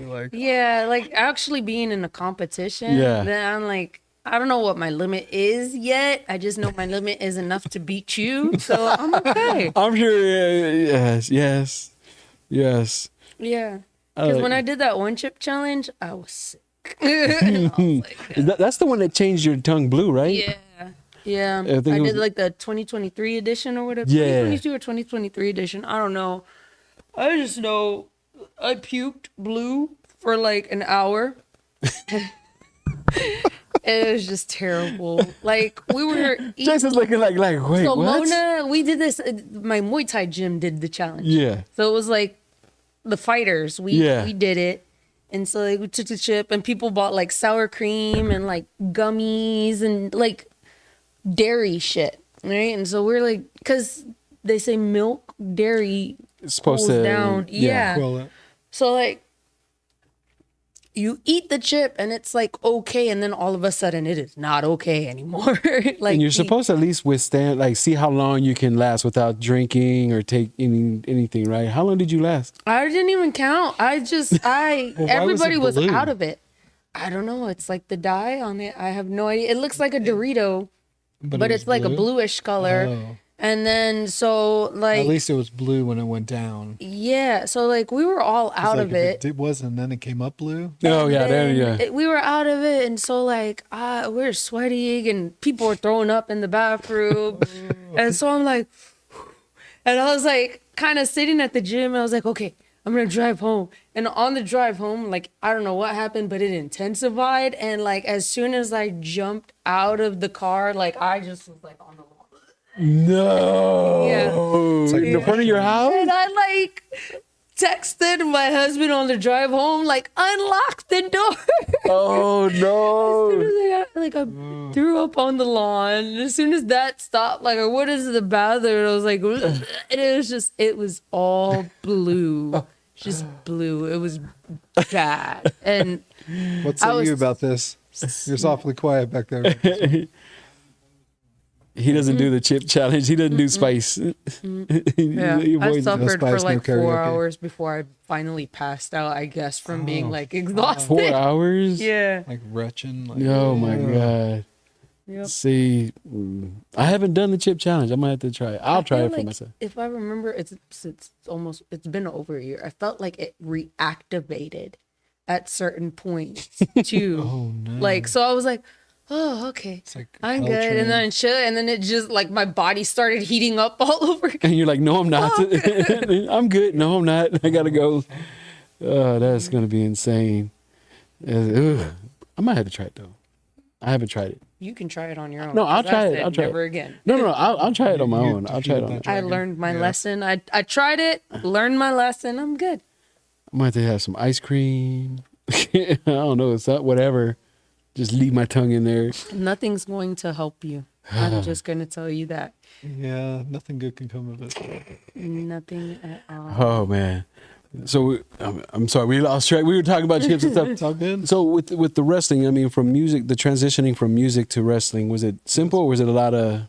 Speaker 4: like
Speaker 2: Yeah, like actually being in a competition.
Speaker 1: Yeah.
Speaker 2: Then I'm like, I don't know what my limit is yet. I just know my limit is enough to beat you. So I'm okay.
Speaker 1: I'm sure. Yes.
Speaker 2: Yeah. Because when I did that one chip challenge, I was sick. I was like,
Speaker 1: That's the one that changed your tongue blue, right?
Speaker 2: yeah. Yeah.
Speaker 1: I think it
Speaker 2: I
Speaker 1: was-
Speaker 2: did like the 2023 edition or whatever.
Speaker 1: Yeah.
Speaker 2: 2022 or 2023 edition. I don't know. I just know I puked blue for like an hour. It was just terrible. Like we were eating.
Speaker 1: Jason's looking like wait,
Speaker 2: So
Speaker 1: what?
Speaker 2: Mona, we did this. My Muay Thai gym did the challenge.
Speaker 1: Yeah.
Speaker 2: So it was like the fighters. We did it, and so like, we took the chip, and people bought like sour cream and like gummies and like dairy shit, right? And so we're like, because they say milk, dairy
Speaker 1: It's supposed
Speaker 2: cools
Speaker 1: to
Speaker 2: down. Yeah.
Speaker 4: well,
Speaker 2: So like. You eat the chip and it's like okay, and then all of a sudden it is not okay anymore. Like
Speaker 1: And you're supposed to at least withstand, like, see how long you can last without drinking or take anything, right? How long did you last?
Speaker 2: I didn't even count. I just
Speaker 4: why was
Speaker 2: everybody
Speaker 4: it
Speaker 2: was
Speaker 4: blue?
Speaker 2: out of it. I don't know. It's like the dye on it. I have no idea. It looks like a Dorito, but
Speaker 4: it
Speaker 2: it's
Speaker 4: was
Speaker 2: like a
Speaker 4: blue?
Speaker 2: bluish color.
Speaker 4: Oh.
Speaker 2: And then so like
Speaker 4: At least it was blue when it went down.
Speaker 2: yeah, so like we were all out
Speaker 4: Like,
Speaker 2: of
Speaker 4: if
Speaker 2: it.
Speaker 4: it wasn't, then it came up blue.
Speaker 1: Oh, yeah, there,
Speaker 2: And
Speaker 1: yeah.
Speaker 2: we were out of it, and so like we're sweating, and people were throwing up in the bathroom, and so I'm like, and I was like kind of sitting at the gym, and I was like, okay, I'm gonna drive home, and on the drive home, like I don't know what happened, but it intensified, and like as soon as I jumped out of the car, like I just was like on the lawn.
Speaker 1: No.
Speaker 2: Yeah.
Speaker 4: It's like
Speaker 1: In the front of your house?
Speaker 2: And I like texted my husband on the drive home, like unlock the door.
Speaker 1: Oh,
Speaker 2: As soon
Speaker 1: no.
Speaker 2: as I threw up on the lawn. And as soon as that stopped, like I went into the bathroom, I was like, and it was all blue, just blue. It was bad. And
Speaker 4: What
Speaker 2: I
Speaker 4: say
Speaker 2: was-
Speaker 4: you about this? You're softly quiet back there.
Speaker 1: He doesn't do the chip challenge. He doesn't do spice.
Speaker 2: yeah,
Speaker 1: He
Speaker 2: I
Speaker 1: avoids it.
Speaker 2: suffered for
Speaker 4: spice, no
Speaker 2: like 4
Speaker 4: karaoke.
Speaker 2: hours before I finally passed out, I guess, from being like exhausted.
Speaker 1: 4 hours?
Speaker 2: Yeah.
Speaker 4: Like retching. Like,
Speaker 1: Oh, my God.
Speaker 2: Yep.
Speaker 1: See, I haven't done the chip challenge. I might have to try it. I'll try
Speaker 2: feel
Speaker 1: it for
Speaker 2: like
Speaker 1: myself.
Speaker 2: If I remember, it's been over a year. I felt like it reactivated at certain points too.
Speaker 4: Oh no.
Speaker 2: Like so, I was like, oh okay,
Speaker 4: It's like
Speaker 2: I'm
Speaker 4: hell
Speaker 2: good.
Speaker 4: train.
Speaker 2: And then it just like my body started heating up all over again.
Speaker 1: And you're like, no, I'm not. I'm good. No, I'm not. I got to go. Oh, that's going to be insane. Ugh. I might have to try it, though. I haven't tried it.
Speaker 2: You can try it on your own.
Speaker 1: No, I'll
Speaker 2: 'cause I
Speaker 1: try it.
Speaker 2: said
Speaker 1: I'll try it.
Speaker 2: never again.
Speaker 1: No, I'll try it on my
Speaker 4: You
Speaker 1: own. I'll try it on my
Speaker 4: defeated
Speaker 1: own.
Speaker 2: I
Speaker 4: Dragon.
Speaker 2: learned my
Speaker 4: Yeah.
Speaker 2: lesson. I tried it, learned my lesson. I'm good.
Speaker 1: I might have to have some ice cream. I don't know. It's not whatever. Just leave my tongue in there.
Speaker 2: Nothing's going to help you. I'm just gonna tell you that.
Speaker 4: Yeah, nothing good can come of it.
Speaker 2: Nothing at all.
Speaker 1: Oh, man. So I'm sorry. We lost track. We were talking about chips and stuff.
Speaker 4: It's all good.
Speaker 1: So with the wrestling, I mean, from music, the transitioning from music to wrestling, was it simple or was it a lot of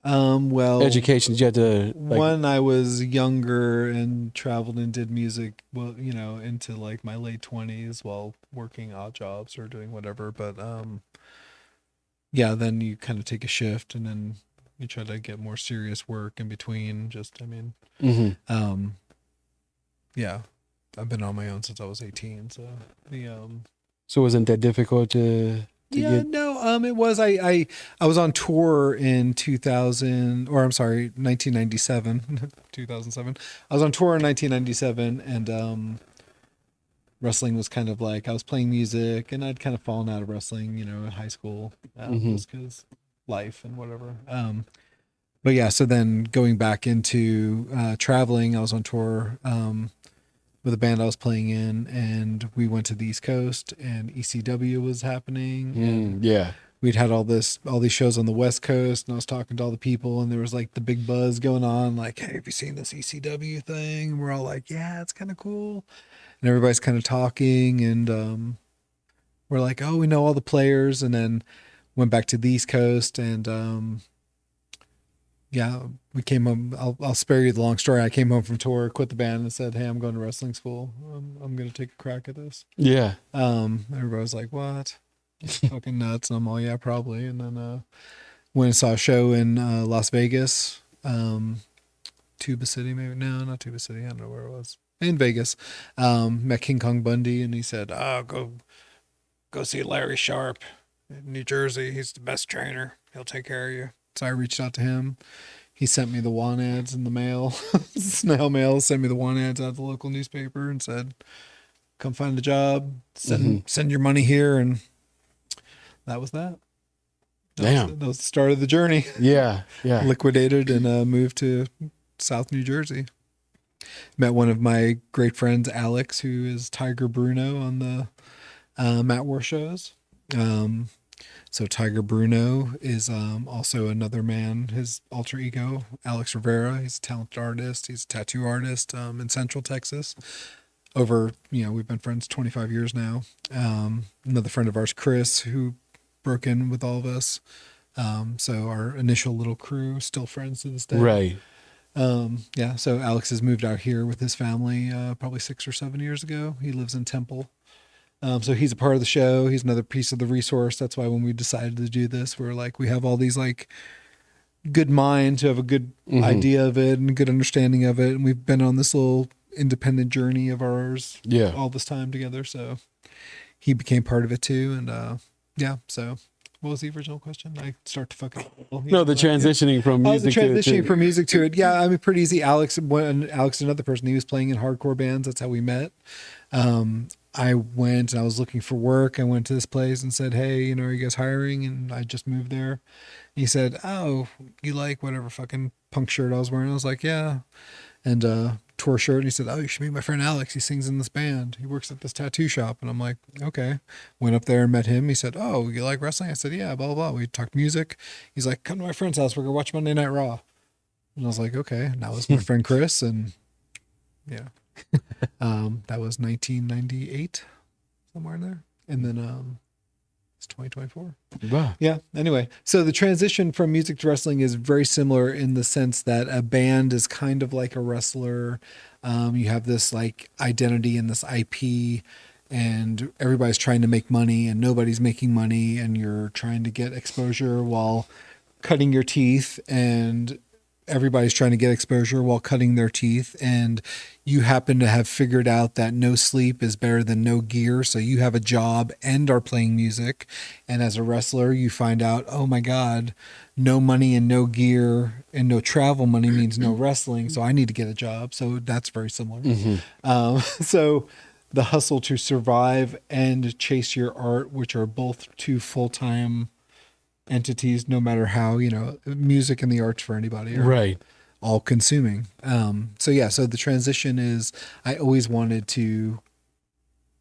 Speaker 4: Well,
Speaker 1: education? Did you have to like,
Speaker 4: when I was younger and traveled and did music, well, into like my late 20s while working odd jobs or doing whatever. But yeah, then you kind of take a shift and then you try to get more serious work in between.
Speaker 1: Mhm.
Speaker 4: Yeah, I've been on my own since I was 18. So
Speaker 1: So wasn't that difficult to
Speaker 4: yeah,
Speaker 1: get?
Speaker 4: no, it was. I was on tour in 2000, or I'm sorry, 1997, 2007. I was on tour in 1997, and wrestling was kind of like I was playing music, and I'd kind of fallen out of wrestling, in high school, just because life and whatever. But yeah, so then going back into traveling, I was on tour with a band I was playing in, and we went to the East Coast, and ECW was happening. And
Speaker 1: Yeah.
Speaker 4: we'd had all these shows on the West Coast, and I was talking to all the people, and there was like the big buzz going on, like, hey, have you seen this ECW thing? And we're all like, yeah, it's kind of cool. And everybody's kind of talking, and we're like, oh, we know all the players. And then went back to the East Coast, and yeah, we came home. I'll spare you the long story. I came home from tour, quit the band, and said, hey, I'm going to wrestling school. I'm going to take a crack at this.
Speaker 1: Yeah.
Speaker 4: Everybody was like, what? You're fucking nuts. And I'm all, yeah, probably. And then went and saw a show in Las Vegas, Tuba City, maybe. No, not Tuba City. I don't know where it was. In Vegas. Met King Kong Bundy, and he said, oh, go see Larry Sharp in New Jersey. He's the best trainer. He'll take care of you. So I reached out to him. He sent me the want ads in the mail, snail mail, sent me the want ads out of the local newspaper and said, come find a job, send your money here. And that was that.
Speaker 1: Damn.
Speaker 4: That was the start of the journey.
Speaker 1: Yeah. Yeah.
Speaker 4: Liquidated and moved to South New Jersey. Met one of my great friends, Alex, who is Tiger Bruno on the Matt War shows. So Tiger Bruno is also another man, his alter ego, Alex Rivera. He's a talented artist. He's a tattoo artist in Central Texas. We've been friends 25 years now. Another friend of ours, Chris, who broke in with all of us. So our initial little crew, still friends to this day.
Speaker 1: Right.
Speaker 4: So Alex has moved out here with his family probably 6 or 7 years ago. He lives in Temple. So he's a part of the show. He's another piece of the resource. That's why when we decided to do this, we're like, we have all these like good minds who have a good idea of it and a good understanding of it. And we've been on this little independent journey of ours all this time together. So he became part of it too. And so what was the original question? I start to fucking...
Speaker 1: No, the transitioning from music to it.
Speaker 4: Transitioning from music to it. Yeah, I mean, pretty easy. Alex, another person, he was playing in hardcore bands. That's how we met. I went and I was looking for work. I went to this place and said, hey, are you guys hiring? And I just moved there. And he said, oh, you like whatever fucking punk shirt I was wearing? I was like, yeah. And tour shirt. And he said, oh, you should meet my friend Alex. He sings in this band. He works at this tattoo shop. And I'm like, okay. Went up there and met him. He said, oh, you like wrestling? I said, yeah, blah, blah, blah. We talked music. He's like, come to my friend's house. We're going to watch Monday Night Raw. And I was like, okay. And that was my friend Chris. And yeah. That was 1998, somewhere in there. And then it's 2024.
Speaker 1: Wow.
Speaker 4: Yeah. Anyway, so the transition from music to wrestling is very similar in the sense that a band is kind of like a wrestler. You have this like identity and this IP, and everybody's trying to make money and nobody's making money, and you're trying to get exposure while cutting your teeth, and everybody's trying to get exposure while cutting their teeth. And you happen to have figured out that no sleep is better than no gear. So you have a job and are playing music. And as a wrestler, you find out, oh my God, no money and no gear and no travel money means no wrestling. So I need to get a job. So that's very similar. So the hustle to survive and chase your art, which are both two full-time entities, no matter how, music and the arts for anybody are all consuming. So the transition is, I always wanted to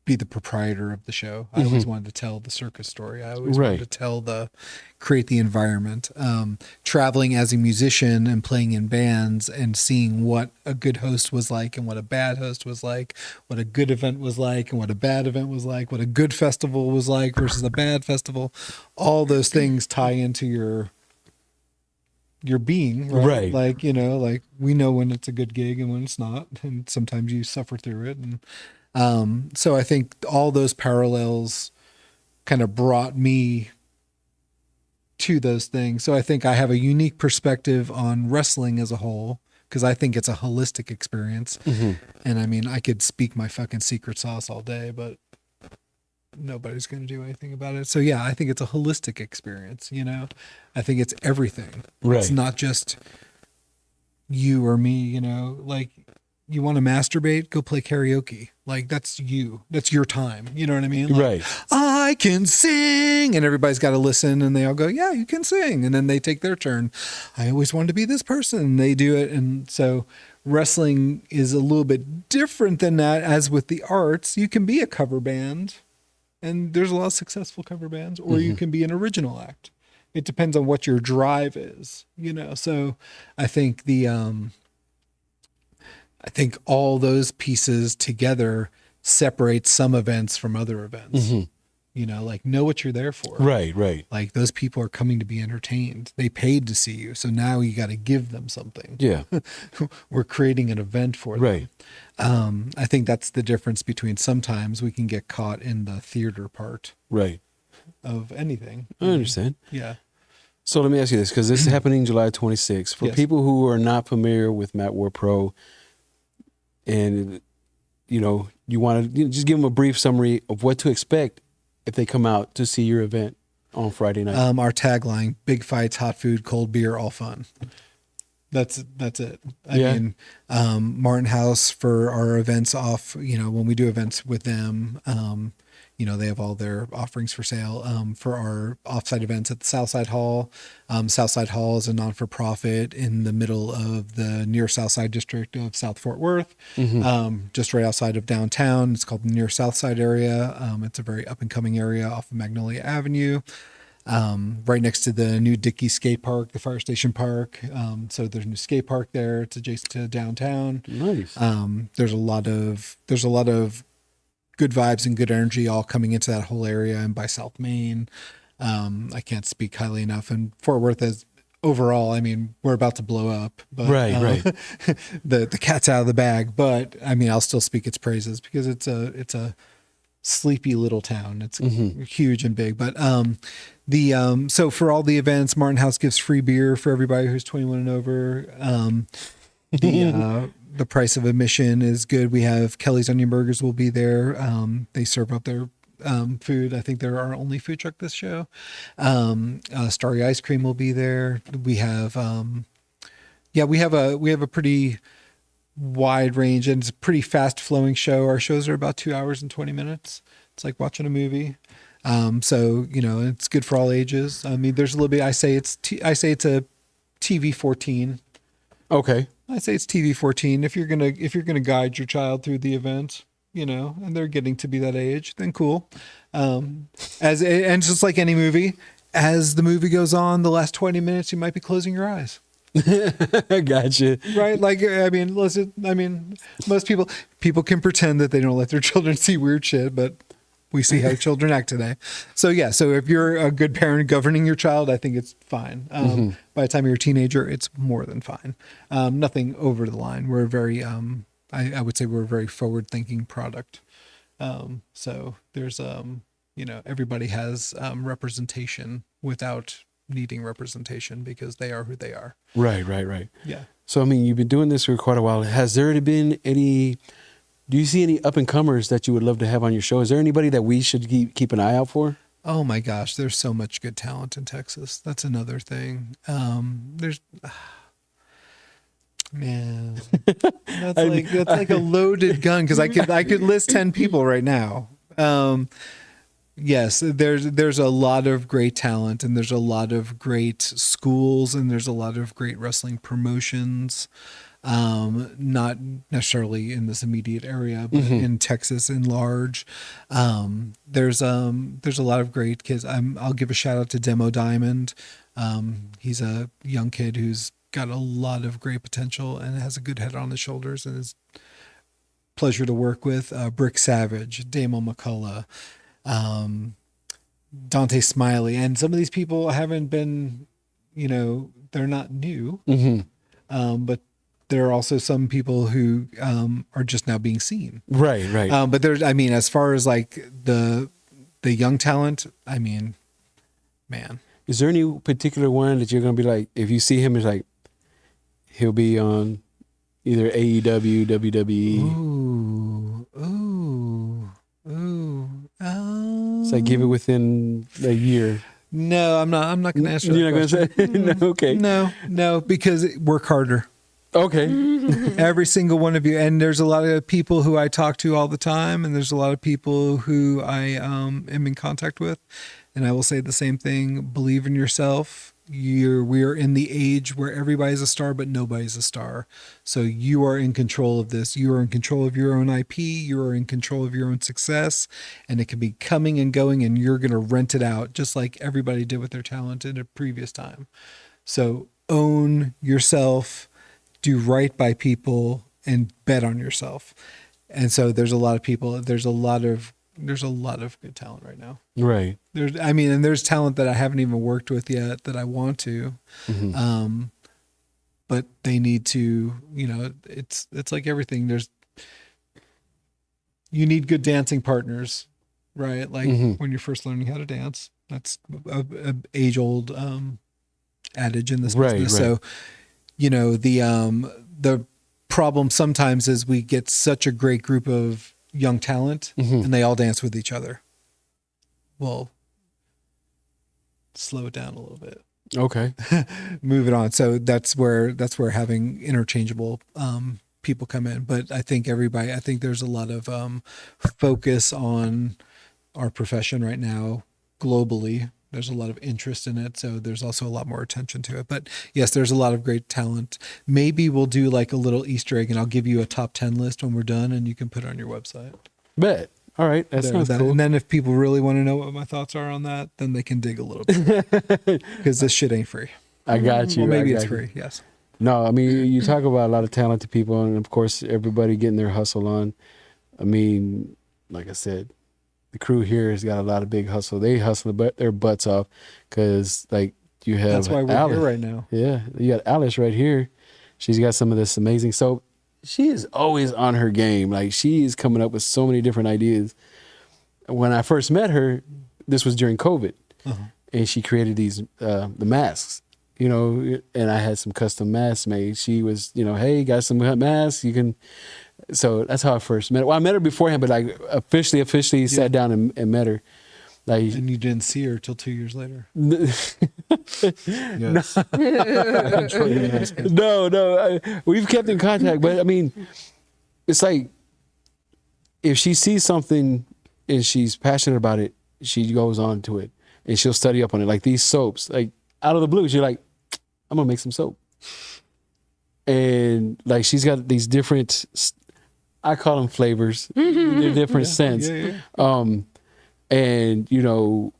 Speaker 4: be the proprietor of the show. I always wanted to tell the circus story. I always wanted to create the environment. Traveling as a musician and playing in bands and seeing what a good host was like and what a bad host was like, what a good event was like and what a bad event was like, what a good festival was like versus a bad festival. All those things tie into your being, right? Like, like we know when it's a good gig and when it's not, and sometimes you suffer through it. And so I think all those parallels kind of brought me to those things. So I think I have a unique perspective on wrestling as a whole, because I think it's a holistic experience. And I mean, I could speak my fucking secret sauce all day, but nobody's going to do anything about it. So yeah, I think it's a holistic experience. I think it's everything. It's not just you or me, like you want to masturbate, go play karaoke. Like that's your time. You know what I mean? Like,
Speaker 1: Right.
Speaker 4: I can sing, and everybody's got to listen, and they all go, yeah, you can sing. And then they take their turn. I always wanted to be this person, and they do it. And so wrestling is a little bit different than that. As with the arts, you can be a cover band, and there's a lot of successful cover bands, or you can be an original act. It depends on what your drive is, you know? So I think I think all those pieces together separate some events from other events. You know, like know what you're there for.
Speaker 1: Right.
Speaker 4: Like those people are coming to be entertained. They paid to see you. So now you got to give them something.
Speaker 1: Yeah.
Speaker 4: We're creating an event for them.
Speaker 1: Right.
Speaker 4: I think that's the difference between sometimes we can get caught in the theater part
Speaker 1: Right.
Speaker 4: of anything.
Speaker 1: I understand.
Speaker 4: Yeah.
Speaker 1: So let me ask you this, because this is happening July 26th. For
Speaker 4: Yes.
Speaker 1: people who are not familiar with Mat War Pro, and you know, you want to just give them a brief summary of what to expect if they come out to see your event on Friday night.
Speaker 4: Our tagline: big fights, hot food, cold beer, all fun. That's it. I mean, Martin House for our events off, you know, when we do events with them, you know, they have all their offerings for sale. For our offsite events at the Southside Hall. Southside Hall is a non-for-profit in the middle of the near Southside district of South Fort Worth, just right outside of downtown. It's called the near Southside area. It's a very up and coming area off of Magnolia Avenue. Right next to the new Dickey skate park, the fire station park. So there's a new skate park there. It's adjacent to downtown.
Speaker 1: Nice.
Speaker 4: There's a lot of good vibes and good energy all coming into that whole area, and by South Main. I can't speak highly enough. And Fort Worth is overall, I mean, we're about to blow up, but
Speaker 1: Right.
Speaker 4: the cat's out of the bag, but I mean, I'll still speak its praises because it's a sleepy little town. It's huge and big, but, so for all the events, Martin House gives free beer for everybody who's 21 and over. The price of admission is good. We have Kelly's Onion Burgers will be there. They serve up their food. I think they're our only food truck this show. Starry Ice Cream will be there. We have, we have a pretty wide range, and it's a pretty fast flowing show. Our shows are about 2 hours and 20 minutes. It's like watching a movie. So, you know, it's good for all ages. I mean, there's a little bit, I say it's a TV 14.
Speaker 1: Okay.
Speaker 4: I say it's TV 14. If you're gonna guide your child through the event, you know, and they're getting to be that age, then cool. And just like any movie, as the movie goes on, the last 20 minutes, you might be closing your eyes.
Speaker 1: Gotcha.
Speaker 4: Right? Like, I mean, listen, most people can pretend that they don't let their children see weird shit, but we see how children act today. So yeah, so if you're a good parent governing your child, I think it's fine. By the time you're a teenager, it's more than fine. Nothing over the line. We're very, I would say we're a very forward thinking product. So there's, you know, everybody has representation without needing representation because they are who they are.
Speaker 1: Right.
Speaker 4: Yeah.
Speaker 1: So, I mean, you've been doing this for quite a while. Has there been do you see any up and comers that you would love to have on your show? Is there anybody that we should keep an eye out for?
Speaker 4: Oh my gosh, there's so much good talent in Texas. That's another thing. Man, that's like a loaded gun because I could list 10 people right now. Yes, there's a lot of great talent, and there's a lot of great schools, and there's a lot of great wrestling promotions. Not necessarily in this immediate area, but in Texas in large. There's a lot of great kids. I'll give a shout out to Demo Diamond. He's a young kid who's got a lot of great potential and has a good head on his shoulders, and is pleasure to work with. Brick Savage, Damo McCullough, Dante Smiley, and some of these people haven't been, you know, they're not new, but there are also some people who are just now being seen. Right. But there's, I mean, as far as like the young talent, I mean, man.
Speaker 1: Is there any particular one that you're going to be like, if you see him, it's like, he'll be on either AEW, WWE? It's like, give it within a year.
Speaker 4: No, I'm not going to answer that
Speaker 1: You're not going to say? No, okay.
Speaker 4: No, because work harder.
Speaker 1: Okay.
Speaker 4: Every single one of you. And there's a lot of people who I talk to all the time, and there's a lot of people who I am in contact with. And I will say the same thing. Believe in yourself. We are in the age where everybody's a star, but nobody's a star. So you are in control of this. You are in control of your own IP. You are in control of your own success, and it can be coming and going, and you're going to rent it out just like everybody did with their talent in a previous time. So own yourself, do right by people, and bet on yourself. And so there's a lot of people, there's a lot of good talent right now.
Speaker 1: Right.
Speaker 4: There's talent that I haven't even worked with yet that I want to. But they need to, it's like everything. You need good dancing partners, right? Like when you're first learning how to dance, that's a age old adage in this business.
Speaker 1: Right.
Speaker 4: So, the problem sometimes is we get such a great group of young talent and they all dance with each other. Well, slow it down a little bit.
Speaker 1: Okay.
Speaker 4: Move it on. So that's where having interchangeable people come in. But I think there's a lot of focus on our profession right now globally. There's a lot of interest in it, so there's also a lot more attention to it. But yes, there's a lot of great talent. Maybe we'll do like a little Easter egg, and I'll give you a top 10 list when we're done, and you can put it on your website.
Speaker 1: Bet. All right. That sounds cool.
Speaker 4: And then if people really want to know what my thoughts are on that, then they can dig a little bit, because this shit ain't free.
Speaker 1: I got you.
Speaker 4: Well, maybe it's free. Yes.
Speaker 1: No, I mean, you talk about a lot of talented people, and of course, everybody getting their hustle on. I mean, like I said, the crew here has got a lot of big hustle. They hustle their butts off, because like you have
Speaker 4: That's why we're
Speaker 1: Alice
Speaker 4: here right now.
Speaker 1: Yeah, you got Alice right here. She's got some of this amazing soap. She is always on her game. Like, she is coming up with so many different ideas. When I first met her, this was during COVID, and she created these the masks. And I had some custom masks made. She was, hey, got some masks. You can. So that's how I first met her. Well, I met her beforehand, but like officially sat down and met her. Like,
Speaker 4: and you didn't see her till 2 years later.
Speaker 1: Yes. No. We've kept in contact, but I mean, it's like if she sees something and she's passionate about it, she goes on to it and she'll study up on it. Like these soaps, like out of the blue, she's like, I'm gonna make some soap. And like she's got these different, I call them flavors, they're different scents. And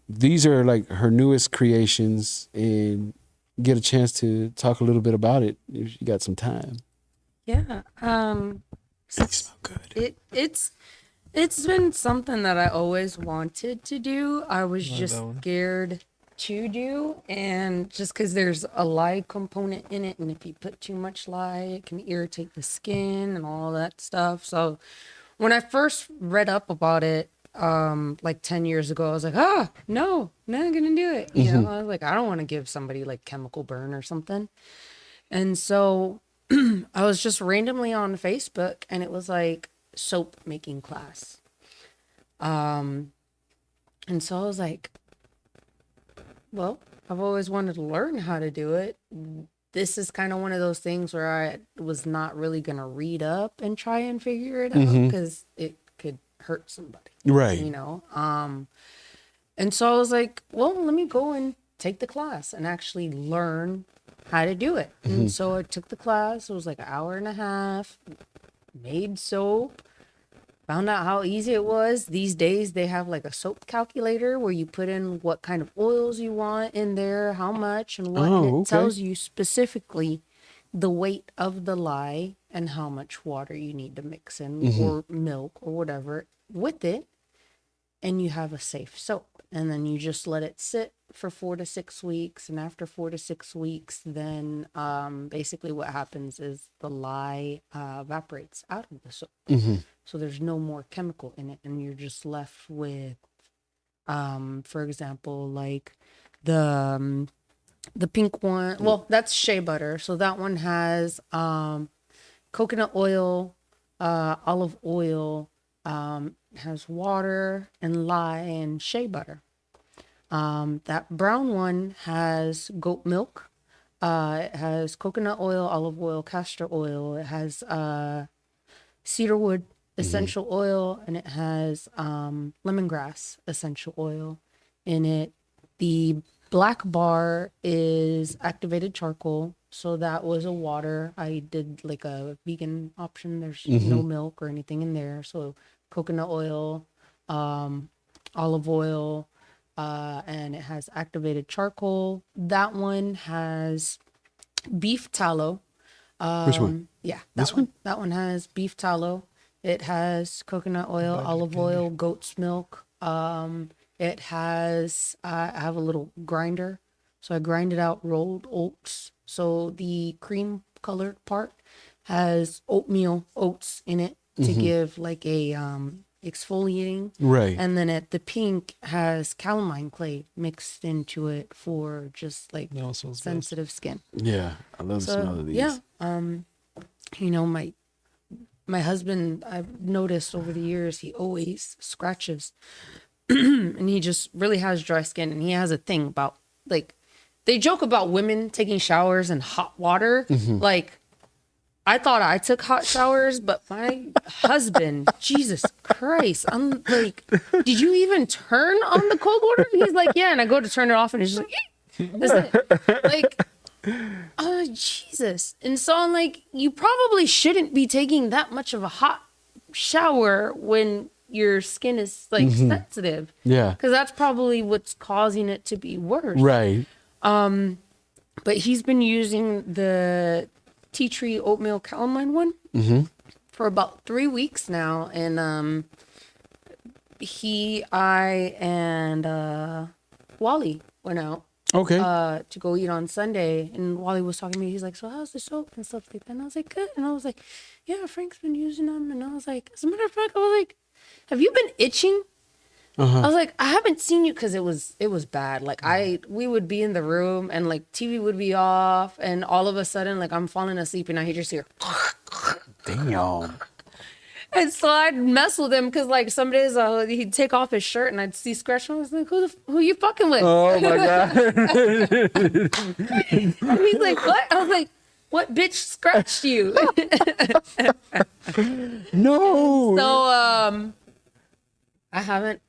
Speaker 1: these are like her newest creations, and get a chance to talk a little bit about it if you got some time.
Speaker 2: Yeah.
Speaker 1: They smell good.
Speaker 2: It's been something that I always wanted to do. I was just scared to do, and just because there's a lye component in it, and if you put too much lye, it can irritate the skin and all that stuff. So when I first read up about it, like 10 years ago, I was like, no, not gonna do it. I was like, I don't want to give somebody like chemical burn or something. And so I was just randomly on Facebook, and it was like soap making class. And so I was like, well, I've always wanted to learn how to do it. This is kind of one of those things where I was not really gonna read up and try and figure it out, because it could hurt somebody.
Speaker 1: Right.
Speaker 2: And so I was like, well, let me go and take the class and actually learn how to do it. And so I took the class. It was like an hour and a half, made soap, found out how easy it was. These days they have like a soap calculator where you put in what kind of oils you want in there, how much and what. And it tells you specifically the weight of the lye and how much water you need to mix in, or milk or whatever with it, and you have a safe soap. And then you just let it sit for 4 to 6 weeks, and after 4 to 6 weeks, then basically what happens is the lye evaporates out of the soap. So there's no more chemical in it, and you're just left with for example, like the pink one, well, that's shea butter. So that one has coconut oil, olive oil, has water and lye and shea butter. That brown one has goat milk, It has coconut oil, olive oil, castor oil. It has cedarwood essential oil, and it has lemongrass essential oil in it. The black bar is activated charcoal. So that was a water. I did like a vegan option. There's no milk or anything in there. So coconut oil, olive oil, and it has activated charcoal. That one has beef tallow.
Speaker 1: Which one?
Speaker 2: Yeah, that one. That one has beef tallow. It has coconut oil, olive oil, goat's milk. It has, I have a little grinder. So I grinded out rolled oats. So the cream colored part has oatmeal oats in it to give like a exfoliating.
Speaker 1: Right.
Speaker 2: And then the pink has calamine clay mixed into it for just like
Speaker 3: It also smells
Speaker 2: sensitive skin.
Speaker 1: Yeah, I love the smell of these.
Speaker 2: Yeah. You know, my husband, I've noticed over the years, he always scratches. And he just really has dry skin. And he has a thing about, like, they joke about women taking showers in hot water. Like, I thought I took hot showers, but my husband, Jesus Christ, I'm like, did you even turn on the cold water? He's like, yeah. And I go to turn it off and he's just like, that's it. Like, oh, Jesus. And so I'm like, you probably shouldn't be taking that much of a hot shower when your skin is like sensitive.
Speaker 1: Yeah.
Speaker 2: Because that's probably what's causing it to be worse.
Speaker 1: Right.
Speaker 2: But he's been using the tea tree oatmeal calamine one for about 3 weeks now. And I and Wally went out
Speaker 1: Okay.
Speaker 2: to go eat on Sunday, and Wally was talking to me. He's like, "So how's the soap and stuff like that?" And I was like, "Good." And I was like, "Yeah, Frank's been using them." And I was like, as a matter of fact, I was like, "Have you been itching?" I was like, "I haven't seen you," because it was bad. Like we would be in the room and like TV would be off, and all of a sudden like I'm falling asleep and I just hear.
Speaker 1: Damn.
Speaker 2: And so I'd mess with him because like some days he'd take off his shirt and I'd see scratch. I was like, who you fucking with?
Speaker 1: Oh my god.
Speaker 2: And he's like, what? I was like, what bitch scratched you?
Speaker 1: No.
Speaker 2: So I haven't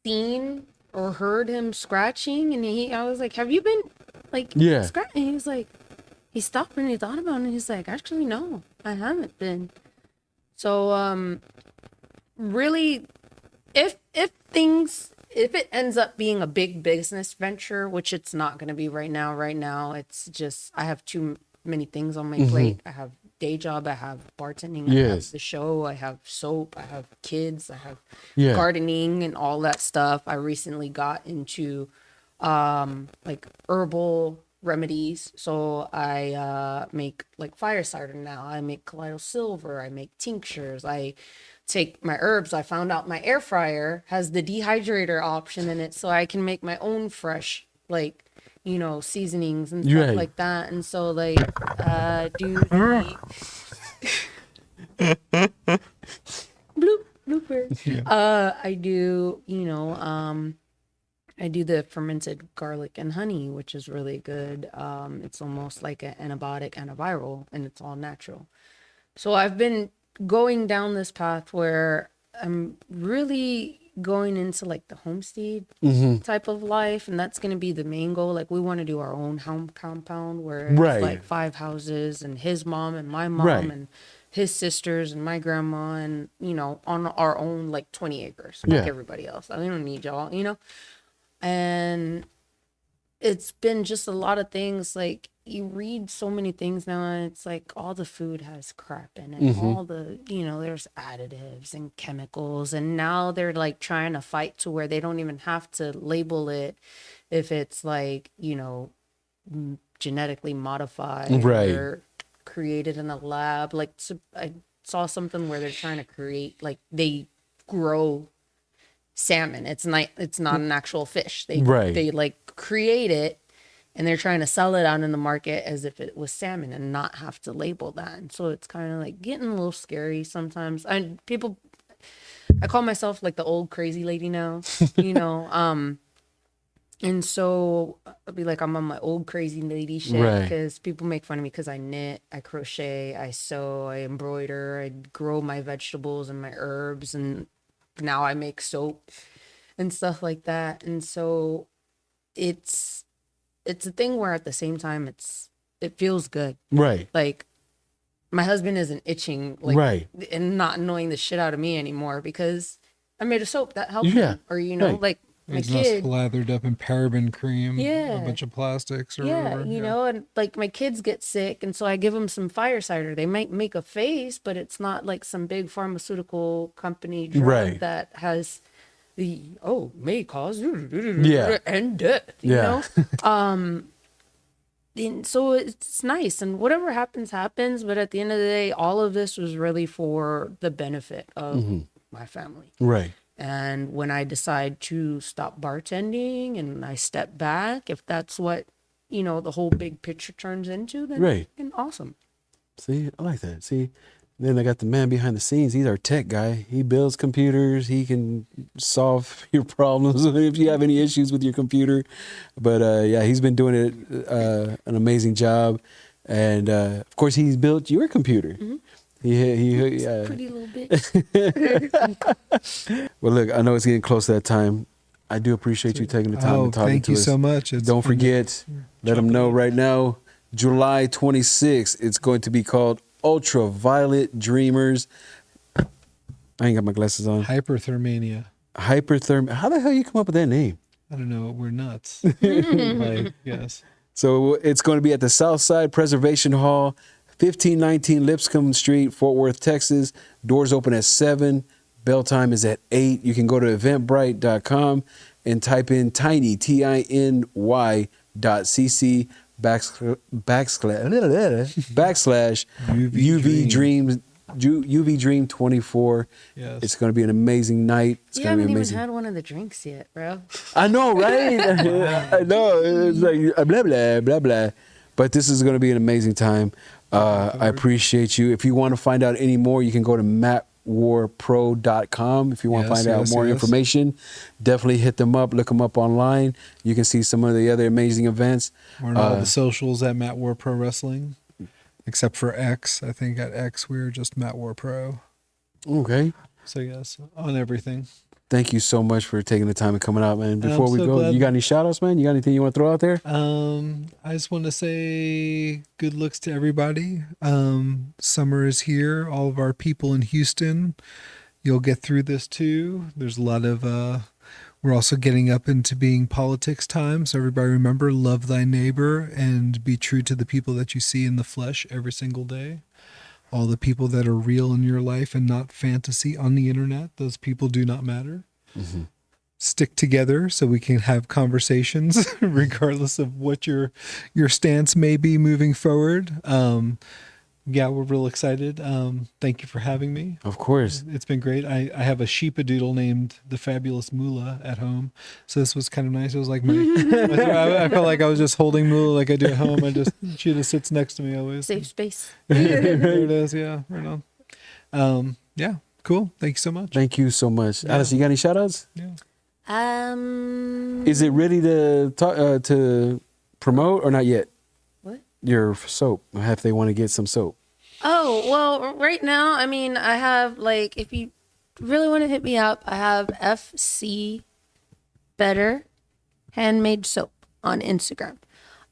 Speaker 2: seen or heard him scratching, and I was like, have you been like scratching? He was like, he stopped and he thought about it, and he's like, actually no, I haven't been. So really, if it ends up being a big business venture, which it's not going to be right now, it's just I have too many things on my plate. I have day job, I have bartending, I have the show, I have soap, I have kids, I have gardening and all that stuff. I recently got into like herbal remedies, so I make like fire cider now. I make colloidal silver, I make tinctures, I take my herbs. I found out my air fryer has the dehydrator option in it, so I can make my own fresh, like, you know, seasonings and stuff like that. And so like do the blooper. I do, you know, I do the fermented garlic and honey, which is really good. It's almost like an antibiotic, antiviral, and it's all natural. So I've been going down this path where I'm really going into like the homestead type of life, and that's going to be the main goal. Like we want to do our own home compound where it's like 5 houses and his mom and my mom and his sisters and my grandma, and you know, on our own like 20 acres like everybody else. I don't need y'all, you know. And it's been just a lot of things. Like you read so many things now, and it's like all the food has crap in it, all the, you know, there's additives and chemicals, and now they're like trying to fight to where they don't even have to label it if it's like, you know, genetically modified or created in a lab. Like I saw something where they're trying to create, like they grow salmon. It's not an actual fish. They like create it, and they're trying to sell it out in the market as if it was salmon and not have to label that. And so it's kind of like getting a little scary sometimes. I call myself like the old crazy lady now, you know. And so I'll be like, I'm on my old crazy lady shit
Speaker 1: Right.
Speaker 2: because people make fun of me because I knit, I crochet, I sew, I embroider, I grow my vegetables and my herbs, and now I make soap and stuff like that. And so it's a thing where at the same time it feels good.
Speaker 1: Right.
Speaker 2: Like my husband isn't itching like
Speaker 1: Right.
Speaker 2: and not annoying the shit out of me anymore because I made a soap that helped
Speaker 1: Yeah.
Speaker 2: him. Or
Speaker 1: Right.
Speaker 2: like my
Speaker 4: He's not
Speaker 2: kid.
Speaker 4: slathered up in paraben cream,
Speaker 2: Yeah.
Speaker 4: a bunch of plastics or
Speaker 2: Yeah,
Speaker 4: whatever.
Speaker 2: you know, and like my kids get sick, and so I give them some fire cider. They might make a face, but it's not like some big pharmaceutical company drug
Speaker 1: Right.
Speaker 2: that has the may cause
Speaker 1: Yeah.
Speaker 2: and death. You
Speaker 1: Yeah.
Speaker 2: know, and so it's nice, and whatever happens. But at the end of the day, all of this was really for the benefit of my family.
Speaker 1: Right.
Speaker 2: And when I decide to stop bartending and I step back, if that's what, the whole big picture turns into, then
Speaker 1: Right.
Speaker 2: fucking awesome.
Speaker 1: See, I like that. See, then I got the man behind the scenes. He's our tech guy. He builds computers. He can solve your problems if you have any issues with your computer. But yeah, he's been doing it an amazing job. And of course, he's built your computer. He
Speaker 2: Pretty little bitch.
Speaker 1: Well, look, I know it's getting close to that time. I do appreciate you taking the time
Speaker 4: Oh,
Speaker 1: to talk to us.
Speaker 4: thank you so much. It's
Speaker 1: Don't
Speaker 4: been-
Speaker 1: forget, let them know right now, July 26th, it's going to be called Ultraviolet Dreamers. I ain't got my glasses on.
Speaker 4: Hyperthermania.
Speaker 1: Hypertherm. How the hell you come up with that name?
Speaker 4: I don't know. We're nuts. Like, yes.
Speaker 1: So it's going to be at the Southside Preservation Hall, 1519 Lipscomb Street, Fort Worth, Texas. Doors open at 7. Bell time is at 8. You can go to eventbrite.com and type in tiny, TINY.cc backslash UV Dreams. UV Dream 24.
Speaker 4: Yes.
Speaker 1: It's going to be an amazing night. It's
Speaker 2: You
Speaker 1: going to
Speaker 2: haven't
Speaker 1: be
Speaker 2: even
Speaker 1: amazing.
Speaker 2: had one of the drinks yet, bro.
Speaker 1: I know, right? I know. It's like blah, blah, blah, blah. But this is going to be an amazing time. I appreciate you. If you want to find out any more, you can go to mattwarpro.com. If you want to
Speaker 4: Yes,
Speaker 1: find out
Speaker 4: yes,
Speaker 1: more
Speaker 4: yes.
Speaker 1: information, definitely hit them up. Look them up online. You can see some of the other amazing events.
Speaker 4: We're on all the socials at Matt War Pro Wrestling, except for X. I think at X we're just Matt War Pro.
Speaker 1: Okay.
Speaker 4: So yes, on everything.
Speaker 1: Thank you so much for taking the time and coming out, man.
Speaker 4: I'm
Speaker 1: Before we
Speaker 4: so
Speaker 1: go,
Speaker 4: glad-
Speaker 1: you got any shout outs, man? You got anything you want to throw out there?
Speaker 4: I just want to say good looks to everybody. Summer is here. All of our people in Houston, you'll get through this too. There's a lot of, we're also getting up into being politics time. So everybody remember, love thy neighbor and be true to the people that you see in the flesh every single day. All the people that are real in your life and not fantasy on the internet, those people do not matter. Stick together so we can have conversations regardless of what your stance may be moving forward. Yeah, we're real excited. Thank you for having me.
Speaker 1: Of course.
Speaker 4: It's been great. I have a sheepadoodle named the Fabulous Moolah at home. So this was kind of nice. It was like my, I felt like I was just holding Moolah like I do at home. She just sits next to me always.
Speaker 2: Safe space.
Speaker 4: There it is. Yeah, right on. Yeah, cool. Thank you so much.
Speaker 1: Thank you so much. Alice, you got any shout outs?
Speaker 4: Yeah.
Speaker 1: Is it ready to talk, to promote or not yet?
Speaker 2: What?
Speaker 1: Your soap. If they want to get some soap.
Speaker 2: Oh, well, right now, I mean, I have like, if you really want to hit me up, I have FC Better Handmade Soap on Instagram.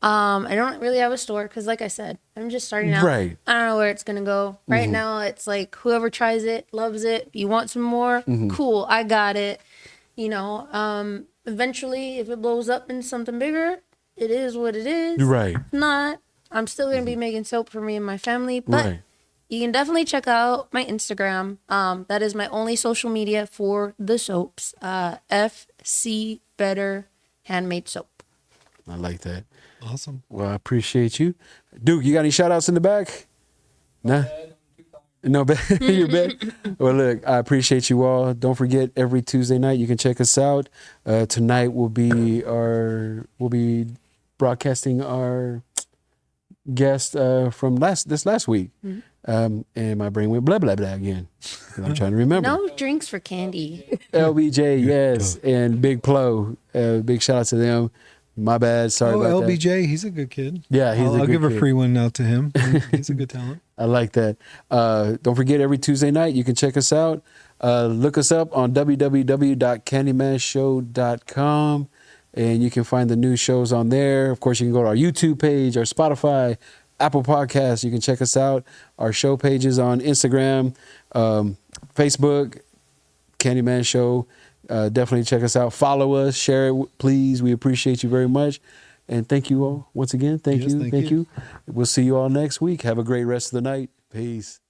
Speaker 2: I don't really have a store because, like I said, I'm just starting out.
Speaker 1: Right.
Speaker 2: I don't know where it's gonna go. Right now, it's like whoever tries it loves it. You want some more? Cool, I got it. Eventually, if it blows up into something bigger, it is what it is.
Speaker 1: Right.
Speaker 2: If not, I'm still gonna be making soap for me and my family. But
Speaker 1: Right.
Speaker 2: you can definitely check out my Instagram. That is my only social media for the soaps. FC Better Handmade Soap.
Speaker 1: I like that.
Speaker 4: Awesome.
Speaker 1: Well, I appreciate you. Duke, you got any shout outs in the back? Nah? No, you're back. Well, look, I appreciate you all. Don't forget, every Tuesday night you can check us out. Tonight we'll be broadcasting our guest from this last week. And my brain went blah, blah, blah again. 'Cause I'm trying to remember.
Speaker 2: No drinks for Candy.
Speaker 1: LBJ, yes. And Big Plo. Big shout out to them. My bad. Sorry about that.
Speaker 4: LBJ, he's a good kid.
Speaker 1: Yeah, he's a
Speaker 4: I'll
Speaker 1: good
Speaker 4: give a
Speaker 1: kid.
Speaker 4: free one out to him. He's a good talent.
Speaker 1: I like that. Don't forget, every Tuesday night, you can check us out. Look us up on www.candymanshow.com, and you can find the new shows on there. Of course, you can go to our YouTube page, our Spotify, Apple Podcasts. You can check us out. Our show pages on Instagram, Facebook, Candyman Show. Definitely check us out. Follow us. Share it, please. We appreciate you very much. And thank you all once again. Thank
Speaker 4: Yes,
Speaker 1: you.
Speaker 4: thank
Speaker 1: Thank
Speaker 4: you.
Speaker 1: you. We'll see you all next week. Have a great rest of the night. Peace.